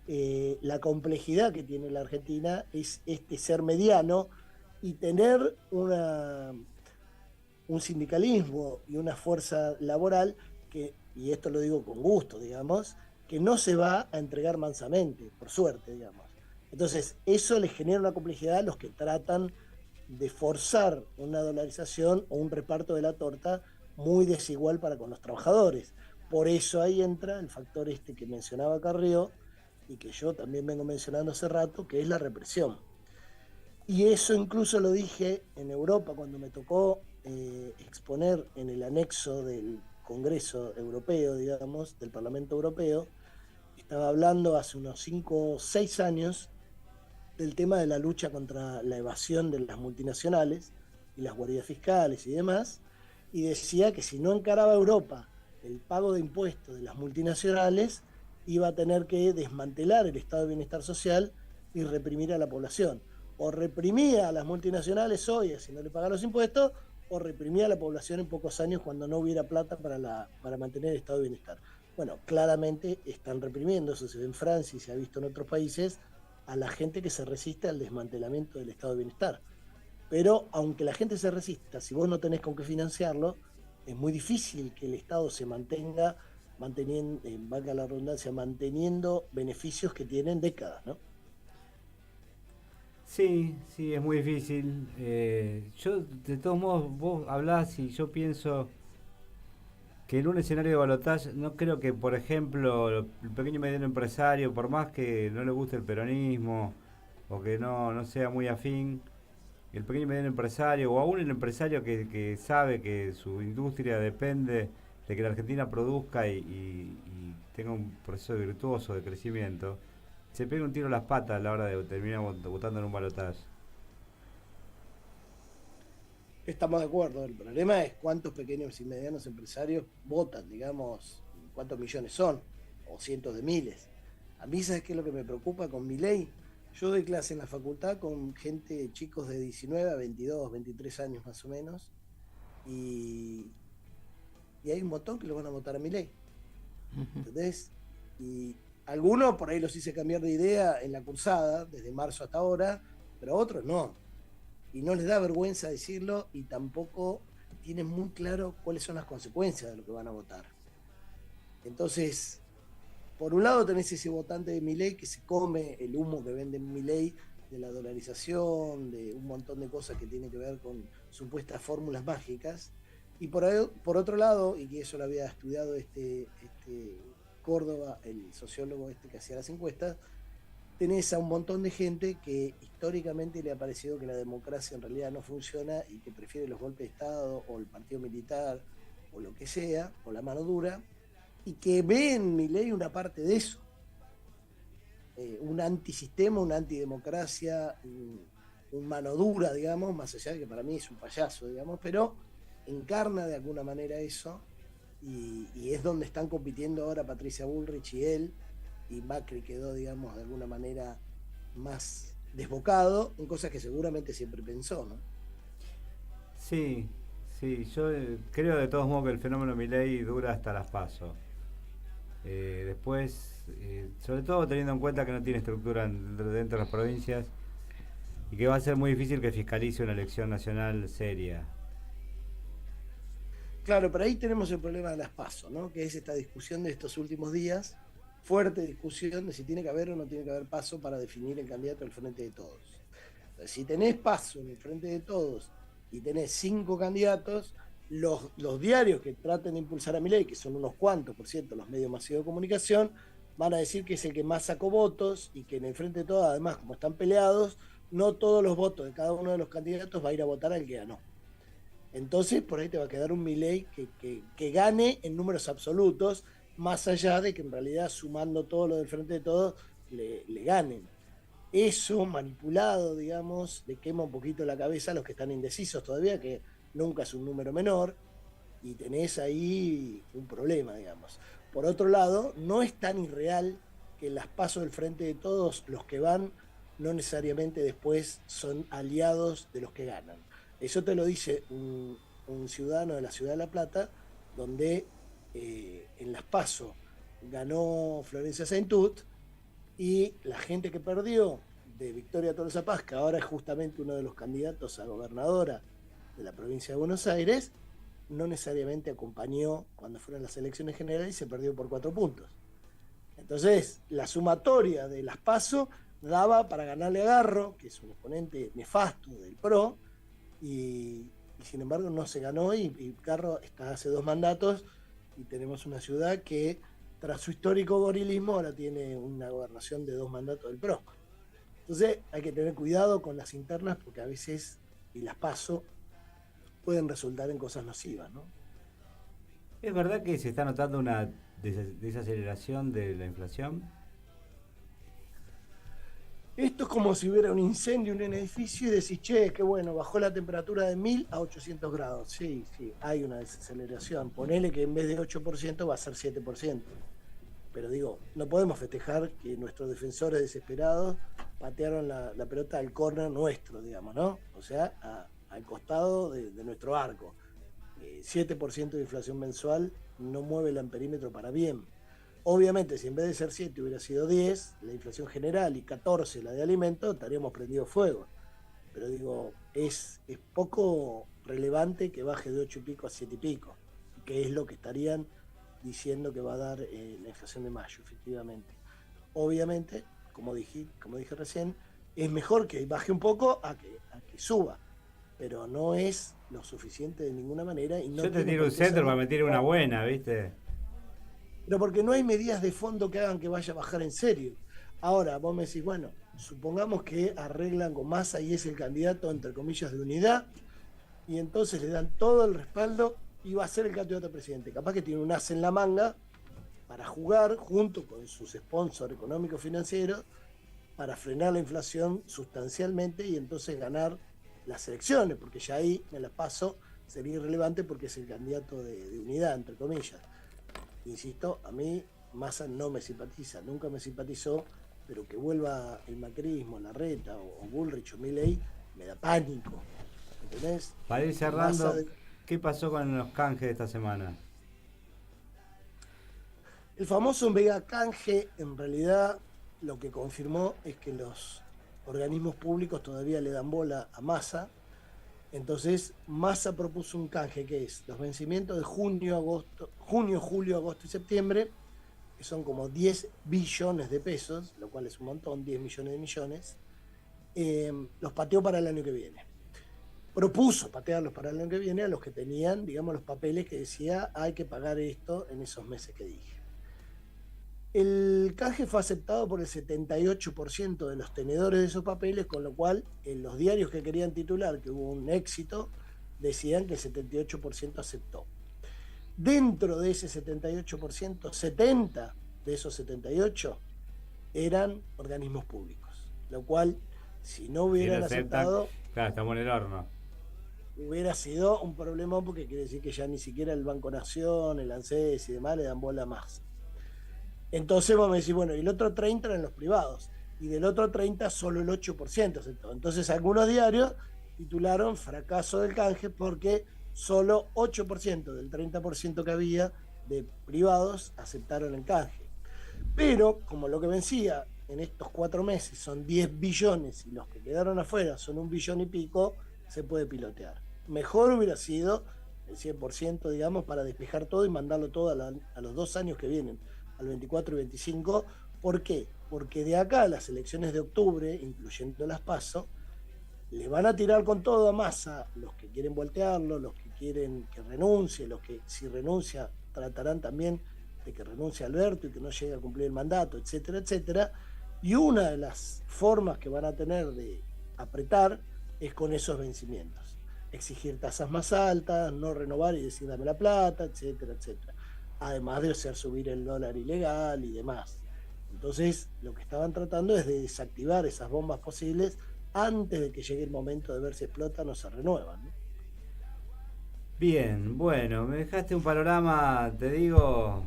la complejidad que tiene la Argentina es ser mediano y tener un sindicalismo y una fuerza laboral que, y esto lo digo con gusto, digamos, que no se va a entregar mansamente, por suerte, digamos. Entonces, eso les genera una complejidad a los que tratan de forzar una dolarización o un reparto de la torta muy desigual para con los trabajadores. Por eso ahí entra el factor que mencionaba Carrió y que yo también vengo mencionando hace rato, que es la represión. Y eso incluso lo dije en Europa cuando me tocó exponer en el anexo del Congreso Europeo, digamos, del Parlamento Europeo. Estaba hablando hace unos 5 o 6 años del tema de la lucha contra la evasión de las multinacionales y las guaridas fiscales y demás, y decía que si no encaraba Europa el pago de impuestos de las multinacionales, iba a tener que desmantelar el estado de bienestar social y reprimir a la población. O reprimía a las multinacionales hoy, si no le pagan los impuestos, o reprimía a la población en pocos años cuando no hubiera plata para mantener el estado de bienestar. Bueno, claramente están reprimiendo, eso se ve en Francia y se ha visto en otros países, a la gente que se resiste al desmantelamiento del estado de bienestar. Pero aunque la gente se resista, si vos no tenés con qué financiarlo, es muy difícil que el Estado se mantenga manteniendo, valga la redundancia, manteniendo beneficios que tienen décadas, ¿no? Sí, es muy difícil. Yo, de todos modos, vos hablás y yo pienso que en un escenario de balotaje, no creo que, por ejemplo, el pequeño y mediano empresario, por más que no le guste el peronismo o que no sea muy afín, el pequeño y mediano empresario, o aún el empresario que sabe que su industria depende de que la Argentina produzca y tenga un proceso virtuoso de crecimiento, se pega un tiro a las patas a la hora de terminar votando en un balotaje. Estamos de acuerdo. El problema es cuántos pequeños y medianos empresarios votan, digamos, cuántos millones son, o cientos de miles. A mí, ¿sabes qué es lo que me preocupa con Milei? Yo doy clase en la facultad con gente, chicos de 19 a 22, 23 años más o menos, y hay un montón que lo van a votar a Milei. ¿Entendés? Y algunos por ahí los hice cambiar de idea en la cursada, desde marzo hasta ahora, pero a otros no. Y no les da vergüenza decirlo y tampoco tienen muy claro cuáles son las consecuencias de lo que van a votar. Entonces, por un lado tenés ese votante de Milei que se come el humo que vende Milei de la dolarización, de un montón de cosas que tienen que ver con supuestas fórmulas mágicas. Y por otro lado, y que eso lo había estudiado este Córdoba, el sociólogo que hacía las encuestas, tenés a un montón de gente que históricamente le ha parecido que la democracia en realidad no funciona y que prefiere los golpes de Estado o el partido militar o lo que sea, o la mano dura, y que ve en Milei una parte de eso. Un antisistema, una antidemocracia, un mano dura, digamos, más allá de que para mí es un payaso, digamos, pero encarna de alguna manera eso, y es donde están compitiendo ahora Patricia Bullrich y él, y Macri quedó, digamos, de alguna manera más desbocado en cosas que seguramente siempre pensó, ¿no? Sí, yo creo de todos modos que el fenómeno Milei dura hasta las PASO. Después, sobre todo teniendo en cuenta que no tiene estructura dentro de las provincias y que va a ser muy difícil que fiscalice una elección nacional seria. Claro, pero ahí tenemos el problema de las PASO, ¿no? Que es esta discusión de estos últimos días, fuerte discusión de si tiene que haber o no tiene que haber PASO para definir el candidato del Frente de Todos. Entonces, si tenés PASO en el Frente de Todos y tenés 5 candidatos, los diarios que traten de impulsar a Milei, que son unos cuantos, por cierto, los medios masivos de comunicación, van a decir que es el que más sacó votos y que en el Frente de Todos, además, como están peleados, no todos los votos de cada uno de los candidatos va a ir a votar al que ganó. Entonces, por ahí te va a quedar un Milei que gane en números absolutos, más allá de que en realidad sumando todo lo del Frente de Todos le ganen. Eso manipulado, digamos, le quema un poquito la cabeza a los que están indecisos todavía, que nunca es un número menor, y tenés ahí un problema, digamos. Por otro lado, no es tan irreal que las PASO del Frente de Todos, los que van, no necesariamente después son aliados de los que ganan. Eso te lo dice un ciudadano de la ciudad de La Plata, donde en las PASO ganó Florencia Saintut, y la gente que perdió de Victoria Tolosa Paz, que ahora es justamente uno de los candidatos a gobernadora de la provincia de Buenos Aires, no necesariamente acompañó cuando fueron las elecciones generales y se perdió por 4 puntos. Entonces, la sumatoria de las PASO daba para ganarle a Garro, que es un exponente nefasto del PRO, y sin embargo no se ganó, y Garro está hace 2 mandatos, y tenemos una ciudad que tras su histórico gorilismo ahora tiene una gobernación de 2 mandatos del PRO. Entonces hay que tener cuidado con las internas, porque a veces, y las PASO, pueden resultar en cosas nocivas, ¿no? ¿Es verdad que se está notando una desaceleración de la inflación? Esto es como si hubiera un incendio en un edificio y decís, che, qué bueno, bajó la temperatura de 1000 a 800 grados. Sí, hay una desaceleración. Ponele que en vez de 8% va a ser 7%. Pero digo, no podemos festejar que nuestros defensores desesperados patearon la pelota al córner nuestro, digamos, ¿no? O sea, al costado de nuestro arco. 7% de inflación mensual no mueve el amperímetro para bien. Obviamente, si en vez de ser 7 hubiera sido 10, la inflación general, y 14 la de alimentos, estaríamos prendidos fuego. Pero digo, es poco relevante que baje de 8 y pico a 7 y pico, que es lo que estarían diciendo que va a dar la inflación de mayo, efectivamente. Obviamente, como dije recién, es mejor que baje un poco a que suba, pero no es lo suficiente de ninguna manera. Y no yo te tiro un centro para meter una buena, ¿viste? Pero porque no hay medidas de fondo que hagan que vaya a bajar en serio. Ahora, vos me decís, bueno, supongamos que arreglan con Massa y es el candidato, entre comillas, de unidad, y entonces le dan todo el respaldo y va a ser el candidato a presidente. Capaz que tiene un as en la manga para jugar junto con sus sponsors económicos financieros para frenar la inflación sustancialmente y entonces ganar las elecciones, porque ya ahí en la PASO sería irrelevante porque es el candidato de unidad, entre comillas. Insisto, a mí Massa no me simpatiza, nunca me simpatizó, pero que vuelva el macrismo, Larreta o Bullrich o Milei, me da pánico. ¿Entendés? Para ir cerrando, ¿qué pasó con los canjes de esta semana? El famoso mega canje, en realidad, lo que confirmó es que los organismos públicos todavía le dan bola a Massa. Entonces, Massa propuso un canje que es los vencimientos de junio, julio, agosto y septiembre, que son como 10 billones de pesos, lo cual es un montón, 10 millones de millones, los pateó para el año que viene. Propuso patearlos para el año que viene a los que tenían, digamos, los papeles que decía hay que pagar esto en esos meses que dije. El canje fue aceptado por el 78% de los tenedores de esos papeles, con lo cual en los diarios que querían titular que hubo un éxito, decían que el 78% aceptó. Dentro de ese 78%, 70 de esos 78 eran organismos públicos, lo cual, si no hubieran aceptado... Claro, estamos en el horno. Hubiera sido un problema porque quiere decir que ya ni siquiera el Banco Nación, el ANSES y demás le dan bola más. Entonces vamos a decir, bueno, y el otro 30 eran los privados, y del otro 30 solo el 8% aceptó. Entonces algunos diarios titularon fracaso del canje porque solo 8% del 30% que había de privados aceptaron el canje. Pero como lo que vencía en estos 4 meses son 10 billones y los que quedaron afuera son 1 billón y pico, se puede pilotear. Mejor hubiera sido el 100%, digamos, para despejar todo y mandarlo todo a los 2 años que vienen, al 24 y 25. ¿Por qué? Porque de acá a las elecciones de octubre, incluyendo las PASO, le van a tirar con todo a Massa los que quieren voltearlo, los que quieren que renuncie, los que si renuncia tratarán también de que renuncie Alberto y que no llegue a cumplir el mandato, etcétera, etcétera. Y una de las formas que van a tener de apretar es con esos vencimientos. Exigir tasas más altas, no renovar y decir dame la plata, etcétera, etcétera. Además de hacer subir el dólar ilegal y demás. Entonces, lo que estaban tratando es de desactivar esas bombas posibles antes de que llegue el momento de ver si explotan o se renuevan, ¿no? Bien, bueno, me dejaste un panorama, te digo,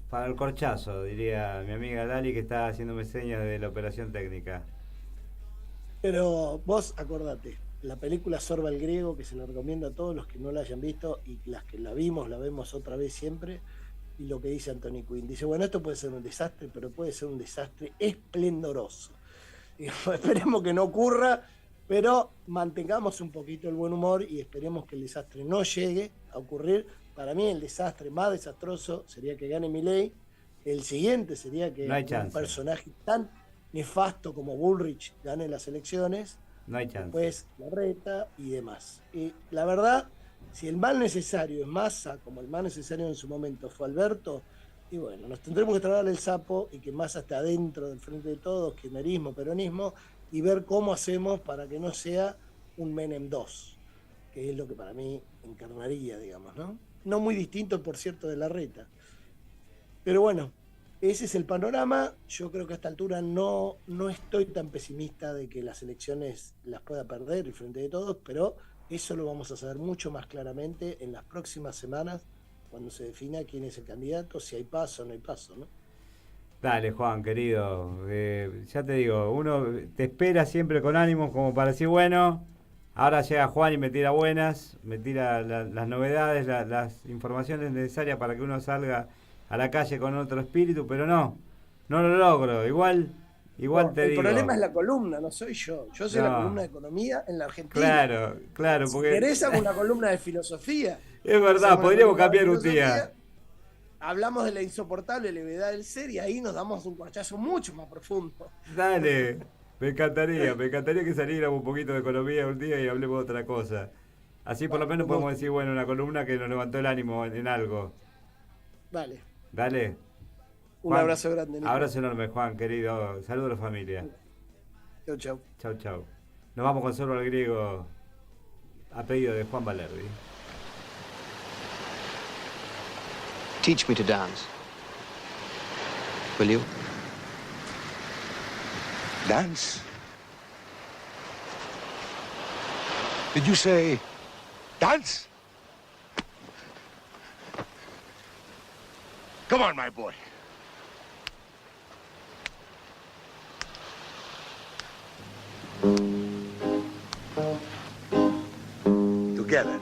para el corchazo, diría mi amiga Lali, que está haciéndome señas de la operación técnica. Pero vos acordate, la película Sorba el Griego, que se la recomiendo a todos los que no la hayan visto, y las que la vemos otra vez siempre, y lo que dice Anthony Quinn. Dice, bueno, esto puede ser un desastre, pero puede ser un desastre esplendoroso. Y esperemos que no ocurra, pero mantengamos un poquito el buen humor y esperemos que el desastre no llegue a ocurrir. Para mí el desastre más desastroso sería que gane Milei. El siguiente sería que un personaje tan nefasto como Bullrich gane las elecciones. No hay chance. Después Larreta y demás. Y la verdad, si el mal necesario es Massa, como el mal necesario en su momento fue Alberto, y bueno, nos tendremos que tragar el sapo y que Massa esté adentro del frente de todos, kirchnerismo, peronismo, y ver cómo hacemos para que no sea un Menem 2, que es lo que para mí encarnaría, digamos, ¿no? No muy distinto, por cierto, de Larreta. Pero bueno, ese es el panorama. Yo creo que a esta altura no estoy tan pesimista de que las elecciones las pueda perder el frente de todos, pero eso lo vamos a saber mucho más claramente en las próximas semanas, cuando se defina quién es el candidato, si hay paso o no hay paso, ¿no? Dale, Juan, querido. Ya te digo, uno te espera siempre con ánimos como para decir, bueno, ahora llega Juan y me tira buenas, me tira las novedades, las informaciones necesarias para que uno salga a la calle con otro espíritu, pero no lo logro. Igual no, te digo. El problema es la columna, no soy yo. Yo soy la columna de economía en la Argentina. Claro, porque... Si querés hago una columna de filosofía. Es verdad, podríamos cambiar un día. Hablamos de la insoportable levedad del ser y ahí nos damos un corchazo mucho más profundo. Dale, me encantaría que saliéramos un poquito de economía un día y hablemos de otra cosa. Así por lo menos podemos decir, bueno, una columna que nos levantó el ánimo en algo. Dale. Un abrazo grande, Nico. Abrazo enorme, Juan, querido. Saludos a la familia. Chau. Nos vamos con Sorba el Griego a pedido de Juan Valerdi. Teach me to dance. Will you? Dance? Did you say dance? Come on, my boy. Together.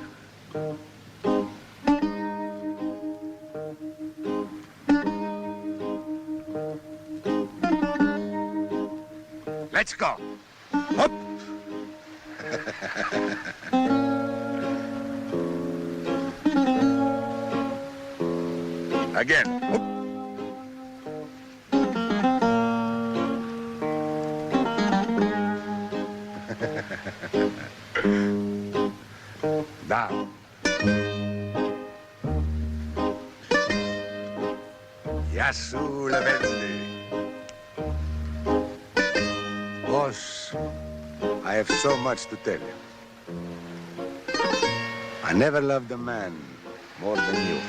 Let's go. Up. Again. Up. Down. Yasu Levende. Boss, I have so much to tell you. I never loved a man more than you.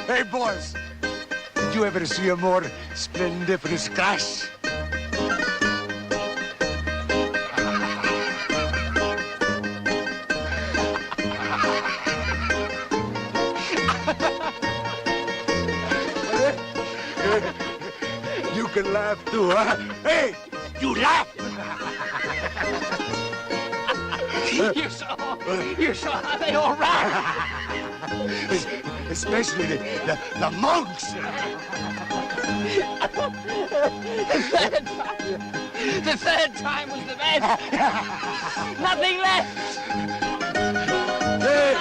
Hey, boss, did you ever see a more splendiferous crash? You can laugh too, huh? Hey, you laugh! You saw how they all ran. Especially the monks. The third time was the best. Nothing left. Hey,